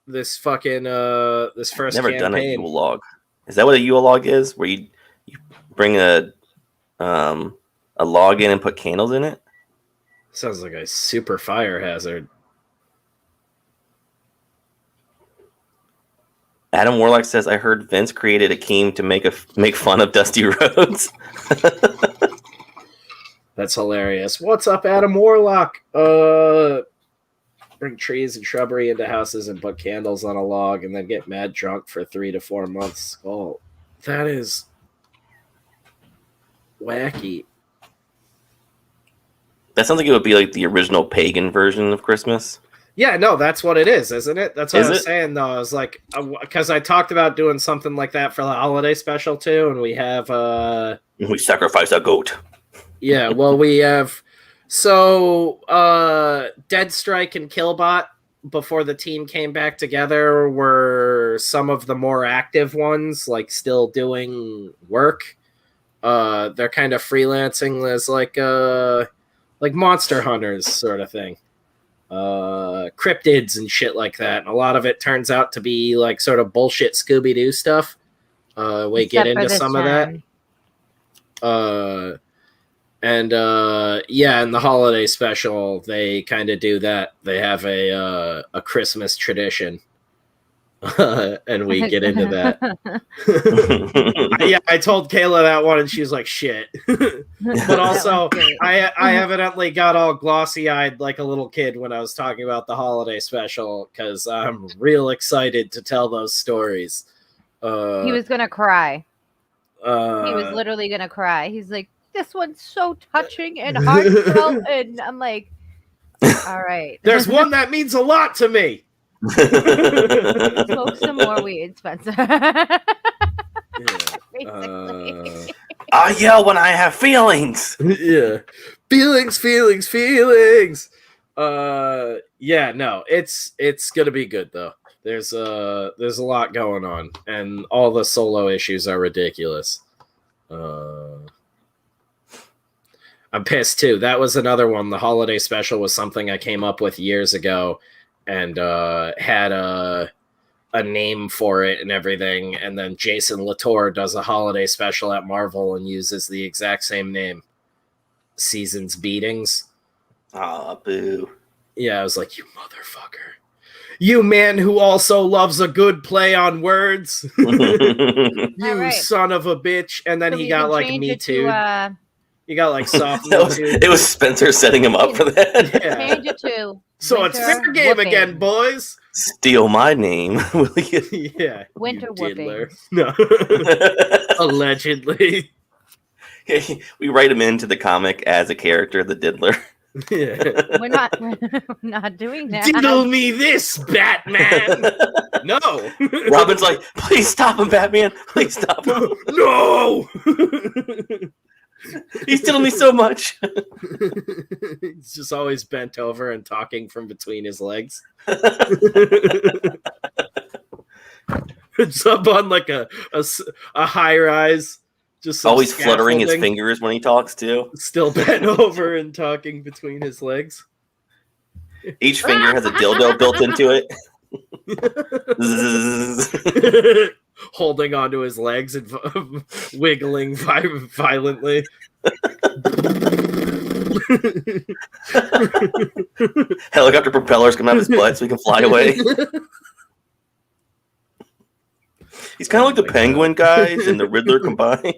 this fucking this first Never campaign. Done a Yule log. Is that what a Yule log is? Where you bring a log in and put candles in it? Sounds like a super fire hazard. Adam Warlock says, I heard Vince created Akeem to make fun of Dusty Rhodes. That's hilarious. What's up, Adam Warlock? Bring trees and shrubbery into houses and put candles on a log and then get mad drunk for 3 to 4 months. Oh, that is wacky. That sounds like it would be like the original pagan version of Christmas. Yeah, no, that's what it is, isn't it? That's what I was saying, though. I was like, because I talked about doing something like that for the holiday special, too, and we have... we sacrifice a goat. Yeah, well, we have... So, Deadstrike and Killbot, before the team came back together, were some of the more active ones, like, still doing work. They're kind of freelancing as, like monster hunters sort of thing. Cryptids and shit like that. And a lot of it turns out to be like sort of bullshit Scooby-Doo stuff. We get into some of that. And in the holiday special, they kind of do that. They have a Christmas tradition. And we get into that. I told Kayla that one and she's like, shit. But also I evidently got all glossy-eyed like a little kid when I was talking about the holiday special because I'm real excited to tell those stories. He was gonna cry. He was literally gonna cry. He's like, this one's so touching and heartfelt. And I'm like, all right. There's one that means a lot to me. Smoke some more weed, Spencer. Basically. I yell when I have feelings. Yeah. Feelings. Yeah, no, it's gonna be good though. There's a lot going on, and all the solo issues are ridiculous. I'm pissed too. That was another one. The holiday special was something I came up with years ago, and had a name for it and everything. And then Jason Latour does a holiday special at Marvel and uses the exact same name, Season's Beatings. Aw, boo. Yeah, I was like, you motherfucker. You man who also loves a good play on words. You right. son of a bitch. And then So he got like Me Too. He got like soft It was Spencer setting him up for that. Yeah. Change it to So it's fair game whooping. again, boys. Steal my name, will you? Yeah. Winter whooping. No. Allegedly. We write him into the comic as a character, the Diddler. Yeah. We're not doing that. Diddle me this, Batman. No. Robin's like, please stop him, Batman. Please stop him. No. He's diddling me so much. He's just always bent over and talking from between his legs. It's up on like a high rise. Just always fluttering his fingers when he talks too. Still bent over and talking between his legs. Each finger has a dildo built into it. Holding onto his legs and wiggling violently. Helicopter propellers come out of his butt so he can fly away. He's kind of like the Penguin guys and the Riddler combined.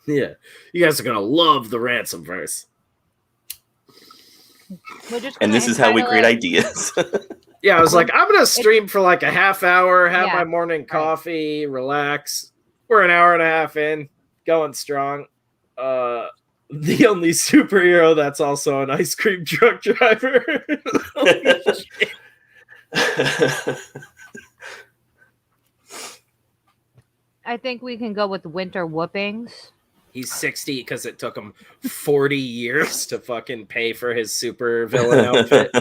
Yeah. You guys are going to love the Ransomverse. And this is how we create ideas. Yeah, I was like, I'm going to stream for like a half hour, have my morning coffee, relax. We're an hour and a half in, going strong. The only superhero that's also an ice cream truck driver. I think we can go with winter whoopings. He's 60 because it took him 40 years to fucking pay for his super villain outfit.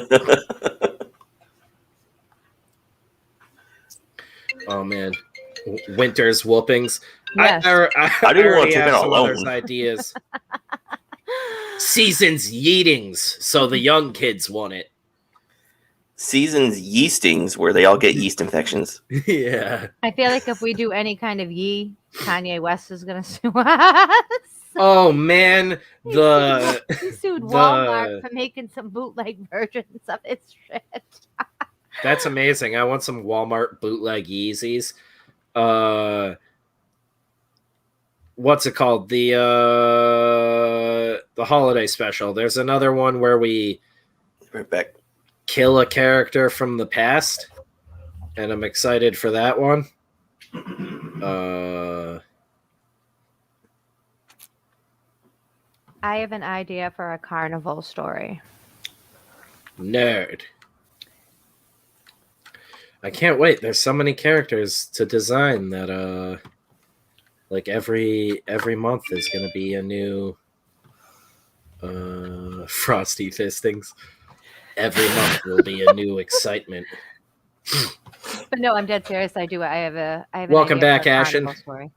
Oh man, Winter's whoopings. Yes. I didn't want to have some others ideas. Season's yeetings, so the young kids want it. Season's yeastings, where they all get yeast infections. Yeah. I feel like if we do any kind of yee, Kanye West is gonna sue us. Oh man, he sued Walmart for making some bootleg versions of his shit. That's amazing. I want some Walmart bootleg Yeezys. What's it called? The holiday special. There's another one where we kill a character from the past, and I'm excited for that one. I have an idea for a carnival story. Nerd. I can't wait. There's so many characters to design that like every month is going to be a new Frosty Fistings. Every month will be a new excitement. But no, I'm dead serious. I do. I have an Welcome idea back, for a Ashen. carnival story.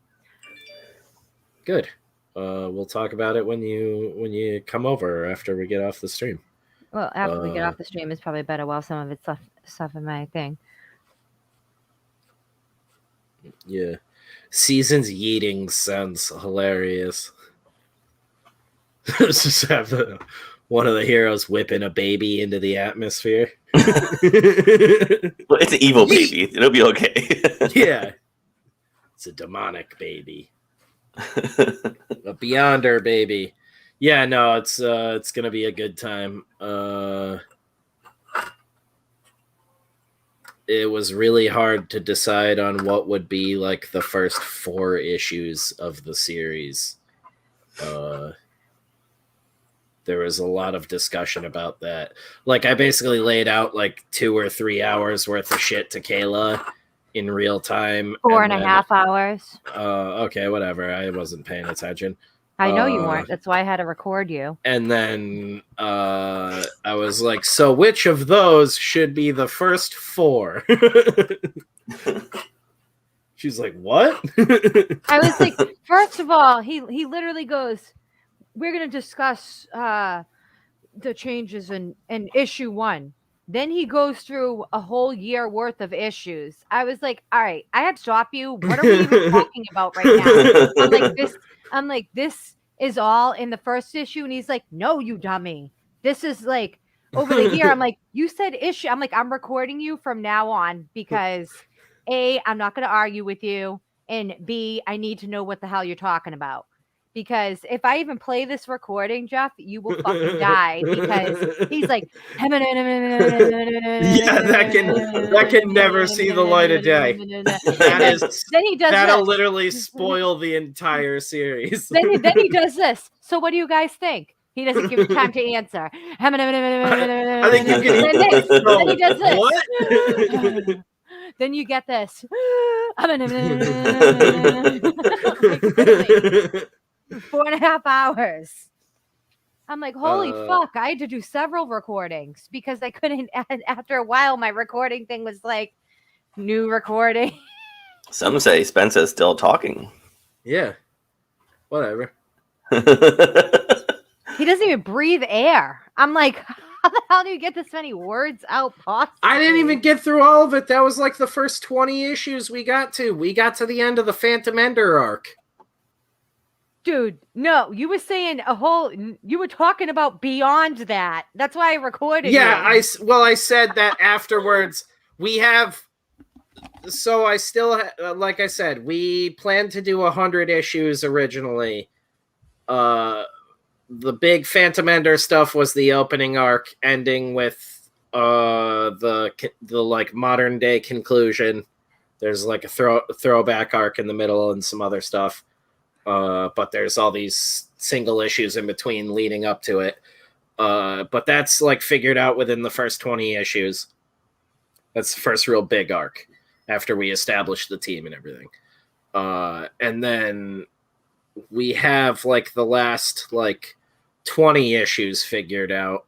Good. We'll talk about it when you come over after we get off the stream. Well, after we get off the stream, it's probably better while some of it's stuff in my thing. Yeah. Season's yeetings sounds hilarious. Just have one of the heroes whipping a baby into the atmosphere. Well, it's an evil baby. It'll be okay. Yeah. It's a demonic baby. A Beyonder baby. Yeah, no, it's gonna be a good time. It was really hard to decide on what would be like the first 4 issues of the series. There was a lot of discussion about that. Like, I basically laid out like 2 or 3 hours worth of shit to Kayla, in real time. 4.5 hours. Okay, whatever. I wasn't paying attention. I know you weren't. That's why I had to record you. And then I was like, so which of those should be the first 4? She's like, what? I was like, first of all, he literally goes, we're going to discuss the changes in issue 1. Then he goes through a whole year worth of issues. I was like, all right, I had to stop you. What are we even talking about right now? I'm like, this is all in the first issue. And he's like, no, you dummy. This is like over the year. I'm like, you said issue. I'm like, I'm recording you from now on because A, I'm not going to argue with you. And B, I need to know what the hell you're talking about. Because if I even play this recording, Jeff, you will fucking die. Because he's like, yeah, that can never see the light of day. That'll literally spoil the entire series. Then he does this. So what do you guys think? He doesn't give you time to answer. I think you can. Then he does this. What? Then you get this. 4.5 hours. I'm like, holy fuck. I had to do several recordings because I couldn't. After a while, my recording thing was like, new recording. Some say Spencer's still talking. Yeah. Whatever. He doesn't even breathe air. I'm like, how the hell do you get this many words out possibly? I didn't even get through all of it. That was like the first 20 issues we got to. We got to the end of the Phantom Ender arc. Dude, no, you were saying you were talking about beyond that. That's why I recorded it. I said that afterwards. We have, so I still, like I said, we planned to do 100 issues originally. The big Phantom Ender stuff was the opening arc, ending with the like modern day conclusion. There's like a throwback arc in the middle and some other stuff. But there's all these single issues in between leading up to it. But that's like figured out within the first 20 issues. That's the first real big arc after we established the team and everything. And then we have like the last like 20 issues figured out.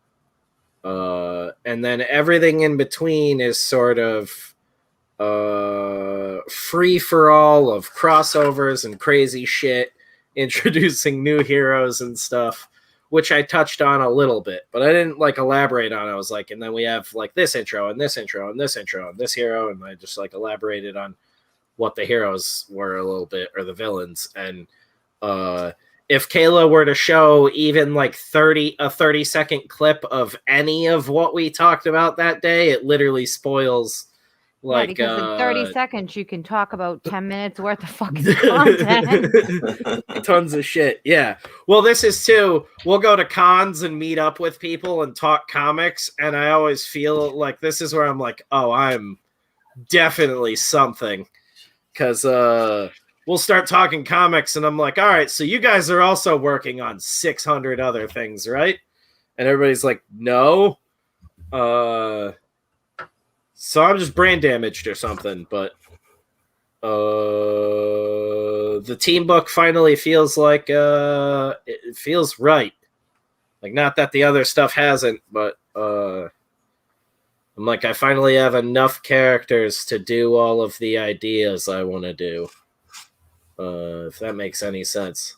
And then everything in between is sort of free for all of crossovers and crazy shit, introducing new heroes and stuff, which I touched on a little bit, but I didn't like elaborate on. I was like, and then we have like this intro and this intro and this intro and this hero, and I just like elaborated on what the heroes were a little bit, or the villains. And if Kayla were to show even like 30-second clip of any of what we talked about that day, it literally spoils. Like, because in 30 seconds you can talk about 10 minutes worth of fucking content. Tons of shit. Yeah. Well, this is too. We'll go to cons and meet up with people and talk comics, and I always feel like this is where I'm like, oh, I'm definitely something, because we'll start talking comics, and I'm like, all right, so you guys are also working on 600 other things, right? And everybody's like, no. So I'm just brain damaged or something, but the team book finally feels like it feels right. Like, not that the other stuff hasn't, but I'm like, I finally have enough characters to do all of the ideas I want to do. If that makes any sense.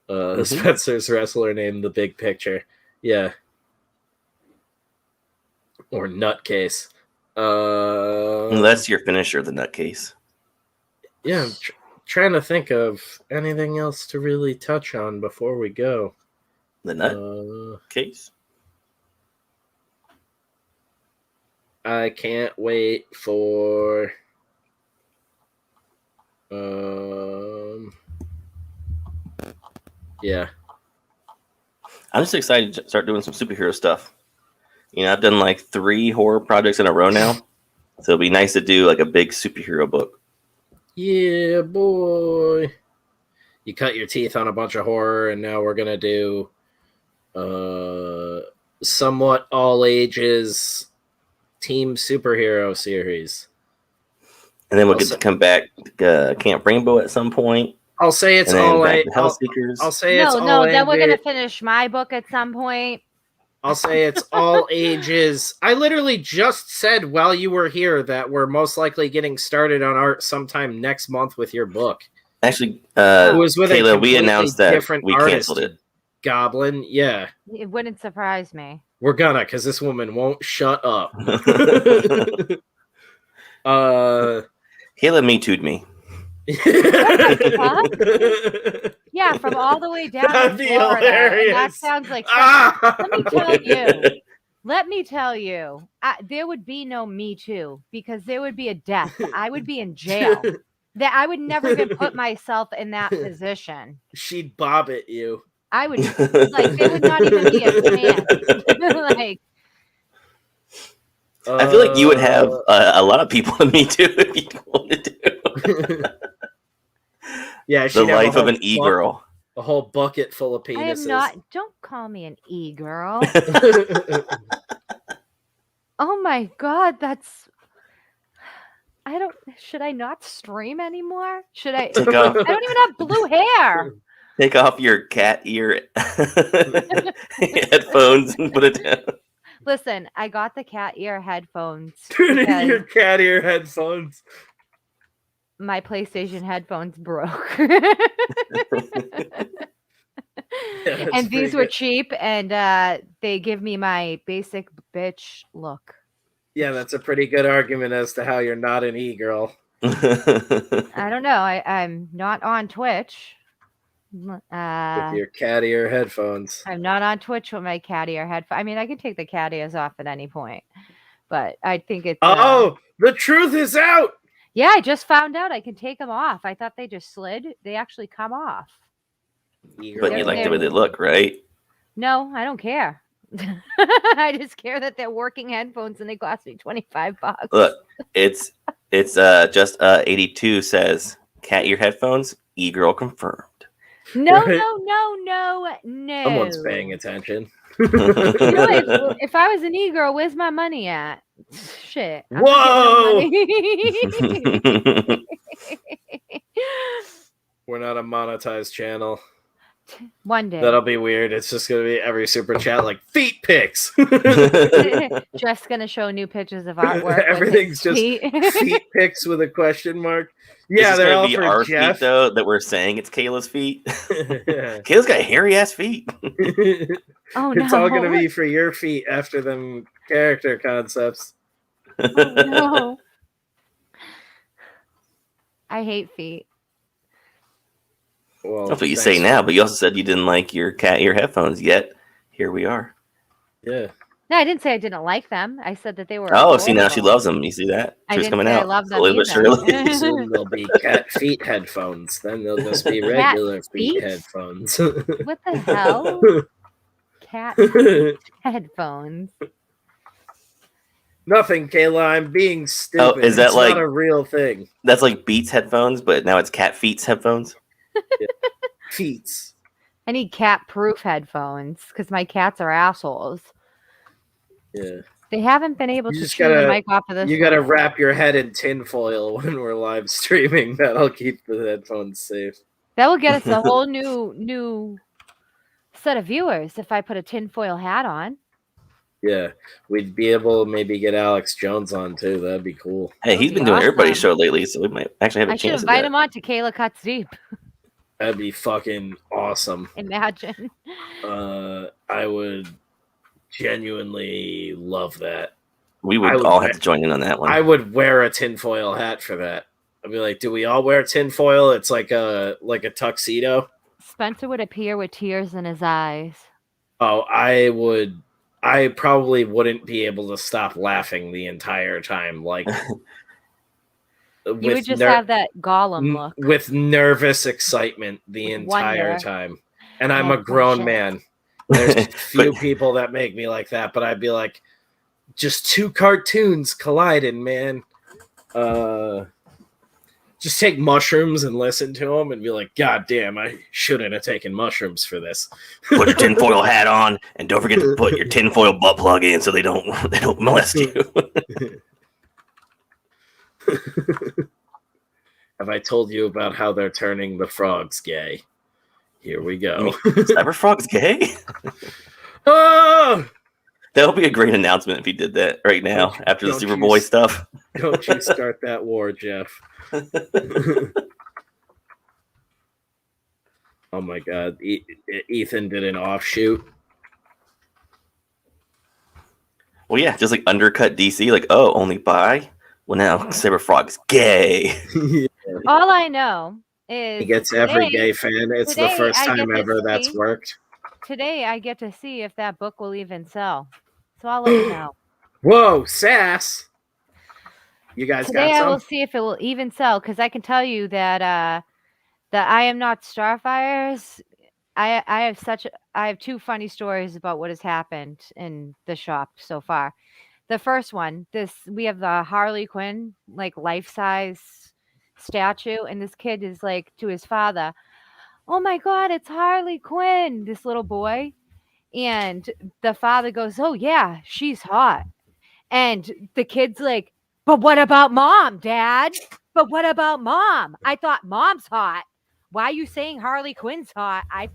Spencer's wrestler named The Big Picture. Yeah. Or Nutcase. That's your finisher, the nutcase. Yeah, I'm trying to think of anything else to really touch on before we go. The nutcase? I can't wait for yeah. I'm just excited to start doing some superhero stuff. You know, I've done like 3 horror projects in a row now. So it'll be nice to do like a big superhero book. Yeah, boy. You cut your teeth on a bunch of horror, and now we're going to do somewhat all ages team superhero series. And then we'll get to come back Camp Rainbow at some point. I'll say it's all Hellseekers. I'll say it's all then we're gonna finish my book at some point. I'll say it's all ages. I literally just said while you were here that we're most likely getting started on art sometime next month with your book. Actually, it was with Kayla, we announced that we canceled it. Goblin, yeah. It wouldn't surprise me. We're gonna, because this woman won't shut up. Kayla Me Too'd me. Huh? Yeah, from all the way down That'd in be Florida. hilarious. That sounds like Let me tell you, there would be no Me Too because there would be a death. I would be in jail. That I would never even put myself in that position. She'd bob at you. I would there would not even be a chance. I feel like you would have a lot of people in Me Too if you wanted to. Yeah, the life of an e-girl. A whole bucket full of penises. I am not. Don't call me an e-girl. Oh my god, that's. I don't. Should I not stream anymore? Should I? I don't even have blue hair. Take off your cat ear headphones and put it down. Listen, I got the cat ear headphones. Turn in your cat ear headphones. My PlayStation headphones broke. And these were cheap, and they give me my basic bitch look. Yeah, that's a pretty good argument as to how you're not an e-girl. I don't know. I'm not on Twitch. With your cat ear headphones. I'm not on Twitch with my cat ear headphones. I mean, I can take the cat ears off at any point, but I think it's. The truth is out! Yeah, I just found out I can take them off. I thought they just slid. They actually come off. But you like the way they look, right? No, I don't care. I just care that they're working headphones and they cost me $25. Look, it's just 82 says cat ear headphones, e-girl confirmed. No. Someone's paying attention. If I was an e-girl, where's my money at? Shit. Whoa! We're not a monetized channel. One day. That'll be weird. It's just going to be every super chat like feet pics. Just going to show new pictures of artwork. Everything's just feet pics with a question mark. Yeah, they're all for our Jeff. Feet, though, that we're saying it's Kayla's feet. Kayla's got hairy ass feet. Oh no! It's all going to be for your feet after them character concepts. Oh no! I hate feet. Well, that's what you say now, but you also said you didn't like your cat ear headphones yet. Here we are. Yeah. No, I didn't say I didn't like them. I said that they were. Oh, see, now she loves them. You see that? She's coming out. I love them. Slowly but surely. Soon they'll be cat feet headphones. Then they'll just be regular feet headphones. What the hell? Cat feet headphones. Nothing, Kayla. I'm being stupid. Oh, is that it's not a real thing? That's like Beats headphones, but now it's Cat Feet's headphones. Yeah. Feets. I need cat-proof headphones because my cats are assholes. Yeah. They haven't been able to turn the mic off of this. You gotta wrap your head in tinfoil when we're live streaming. That'll keep the headphones safe. That will get us a whole new set of viewers if I put a tinfoil hat on. Yeah, we'd be able to maybe get Alex Jones on too. That'd be cool. Hey, he's been doing everybody's show lately, so we might actually have a chance. I should invite him on to Kayla Cuts Deep. That'd be fucking awesome. Imagine. I would genuinely love that. We would all have to join in on that one. I would wear a tinfoil hat for that. I'd be like, do we all wear tinfoil? It's like a tuxedo. Spencer would appear with tears in his eyes. Oh, I would. I probably wouldn't be able to stop laughing the entire time. Like, you would just have that Gollum look. With nervous excitement the entire time. And I'm a grown man. There's few people that make me like that, but I'd be like, just two cartoons colliding, man. Just take mushrooms and listen to them and be like, God damn, I shouldn't have taken mushrooms for this. Put your tinfoil hat on and don't forget to put your tinfoil butt plug in so they don't molest you. Have I told you about how they're turning the frogs gay? Here we go. Cyberfrog's gay? Oh! That would be a great announcement if he did that right now after the Superboy stuff. Don't you start that war, Jeff. Oh my God. Ethan did an offshoot. Well, yeah, just like undercut DC, like, oh, only bi? Well, now Cyberfrog's gay. Yeah. All I know is he gets every gay fan. It's the first time ever that's worked. Today I get to see if that book will even sell. So I'll let you know. Whoa, sass. You guys today got some? I will see if it will even sell, because I can tell you that that I Am Not Starfires. I have two funny stories about what has happened in the shop so far. The first one, we have the Harley Quinn like life-size statue, and this kid is like to his father, "Oh my God, it's Harley Quinn!" This little boy, and the father goes, "Oh yeah, she's hot," and the kid's like, "But what about mom, Dad? But what about mom? I thought mom's hot. Why are you saying Harley Quinn's hot?" I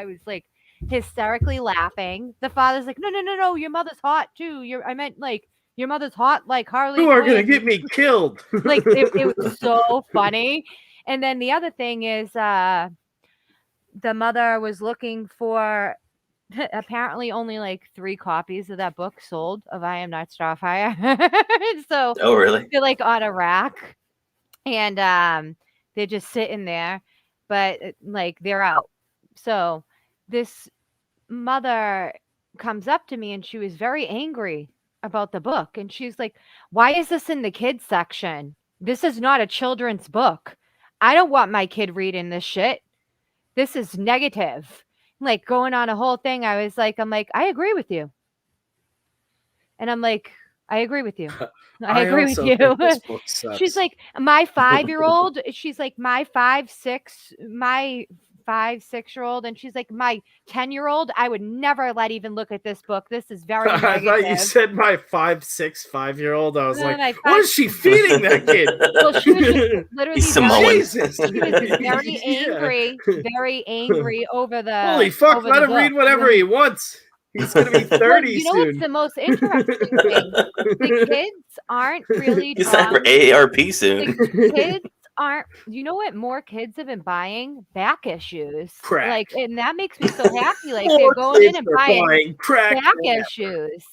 was like hysterically laughing. The father's like, no, your mother's hot too. I meant like your mother's hot like Harley Quinn. You are going to get me killed. Like it was so funny. And then the other thing is the mother was looking for apparently only like 3 copies of that book sold of I Am Not Starfire. So oh, really? they're like on a rack, and they're just sitting there, but like they're out. So this mother comes up to me and she was very angry about the book, and she's like, "Why is this in the kids section? This is not a children's book. I don't want my kid reading this shit. This is negative." Like going on a whole thing. I'm like, I agree with you. And I'm like, I agree with you. I agree with you. She's like, my 5-year-old, she's like, my 5-6-year-old, and she's like, my 10-year-old, I would never let even look at this book. This is very negative. I thought you said my 5-year-old. I was like, what is she feeding that kid? Well, she was just literally very angry over the holy fuck, let him read whatever he wants. He's going to be 30 you know soon. what's the most interesting thing? The kids aren't really He's signed for AARP soon. The kids aren't, you know what more kids have been buying? Back issues. Crack. Like, and that makes me so happy. Like they're going in and buying crack back issues.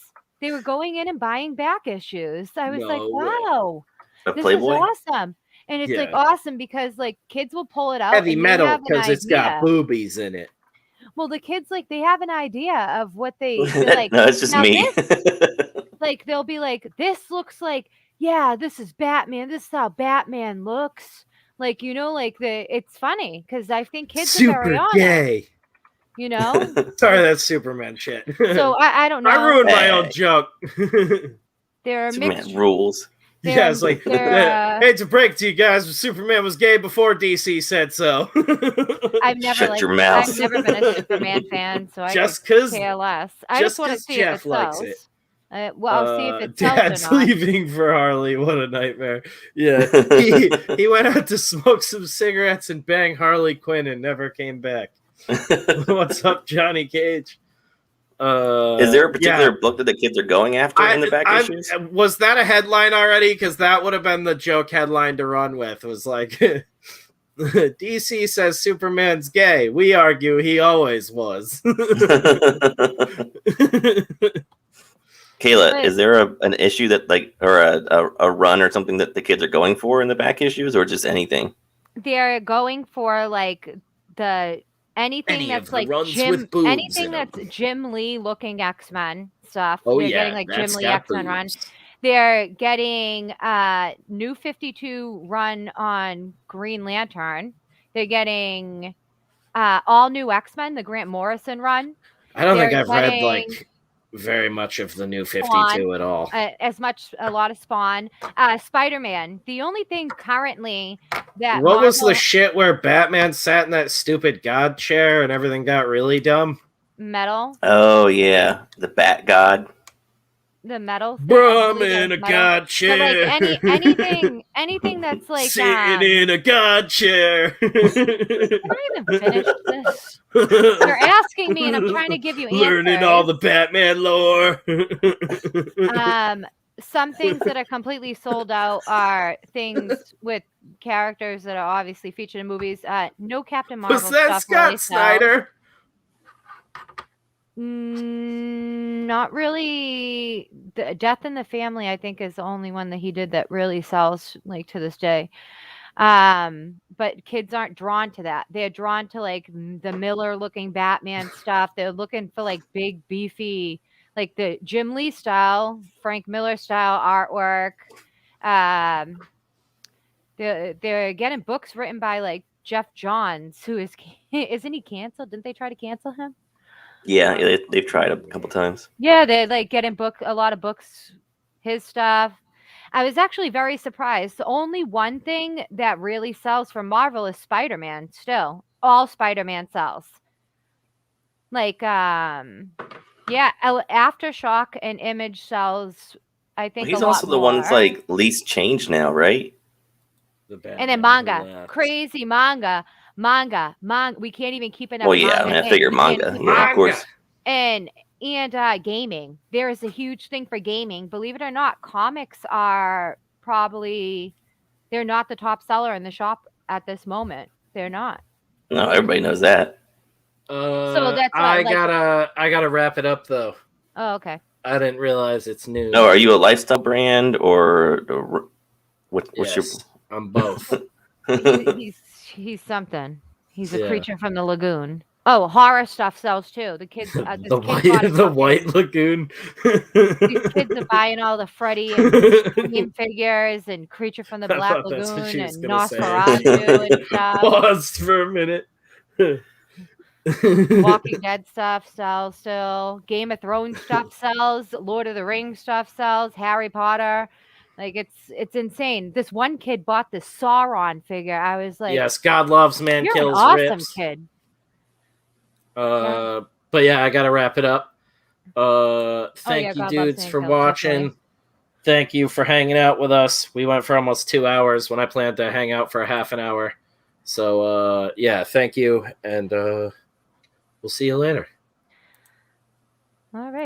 They were going in and buying back issues. I was like, wow, this is awesome. And it's like awesome because like kids will pull it out. Heavy metal because it's got boobies in it. Well, the kids, like, they have an idea of what they like. No, it's just me. Like, they'll be like, this looks like, yeah, this is Batman. This is how Batman looks. Like, you know, like, it's funny because I think kids are very honest. Gay. You know? Sorry, that's Superman shit. So, I don't know. I ruined my own joke. There are Superman rules. Yeah, it's like, hate to break to you guys, but Superman was gay before DC said so. I've never been a Superman fan, so I just care less. I just want to see Jeff if it likes it. Well, I'll see if it sells Dad's or not. leaving for Harley. What a nightmare. Yeah, he went out to smoke some cigarettes and bang Harley Quinn and never came back. What's up, Johnny Cage? Is there a particular book that the kids are going after in the back issues? Was that a headline already? Because that would have been the joke headline to run with. It was like, DC says Superman's gay. We argue he always was. Kayla, is there an issue that like, or a run or something that the kids are going for in the back issues, or just anything? They're going for like anything that's like anything that's Jim Lee looking X-Men stuff. Oh, they're getting like Jim Lee X-Men run. They're getting New 52 run on Green Lantern. They're getting all new X-Men, the Grant Morrison run. I don't think I've read like very much of the New 52 at all. A lot of Spawn. Spider-Man. The only thing currently that what was the shit where Batman sat in that stupid God chair and everything got really dumb? Metal. Oh yeah, the Bat God. the metal thing. Bro, I'm in a god chair. But like anything that's like sitting in a god chair. Can I even finish this? You're asking me, and I'm trying to give you answers. Learning all the Batman lore. Some things that are completely sold out are things with characters that are obviously featured in movies. No Captain Marvel. Was that Scott really Snyder? Not really. The Death in the Family, I think, is the only one that he did that really sells like to this day. But kids aren't drawn to that. They're drawn to like the Miller looking Batman stuff. They're looking for like big, beefy, like the Jim Lee style, Frank Miller style artwork. They're getting books written by like Jeff Johns, who isn't he canceled? Didn't they try to cancel him? Yeah, they've tried a couple times. Yeah, they like getting a lot of books, his stuff. I was actually very surprised. The only one thing that really sells for Marvel is Spider-Man still. All Spider-Man sells. Like, yeah, Aftershock and Image sells, I think, he's also the one that's like least changed now, right? And then manga. Crazy manga. We can't even keep it up. Well, yeah, I figured manga. Yeah, of course. And gaming. There is a huge thing for gaming. Believe it or not, comics are they're not the top seller in the shop at this moment. They're not. No, everybody knows that. So that's I gotta wrap it up though. Oh, okay. I didn't realize it's news. No, are you a lifestyle brand or what's your? I'm both. He's something. He's a creature from the lagoon. Oh, horror stuff sells too. The kids, the White Lagoon. These kids are buying all the Freddy and Scream figures and Creature from the Black Lagoon and Nosferatu and stuff. Paused for a minute. Walking Dead stuff sells still. Game of Thrones stuff sells. Lord of the Rings stuff sells. Harry Potter. Like it's insane. This one kid bought this Sauron figure. I was like, yes, God loves, man you're kills, an awesome rips. Kid. But yeah, I gotta wrap it up. Thank you, dudes, for watching. Thank you for hanging out with us. We went for almost 2 hours when I planned to hang out for a half an hour. So yeah, thank you, and we'll see you later. All right.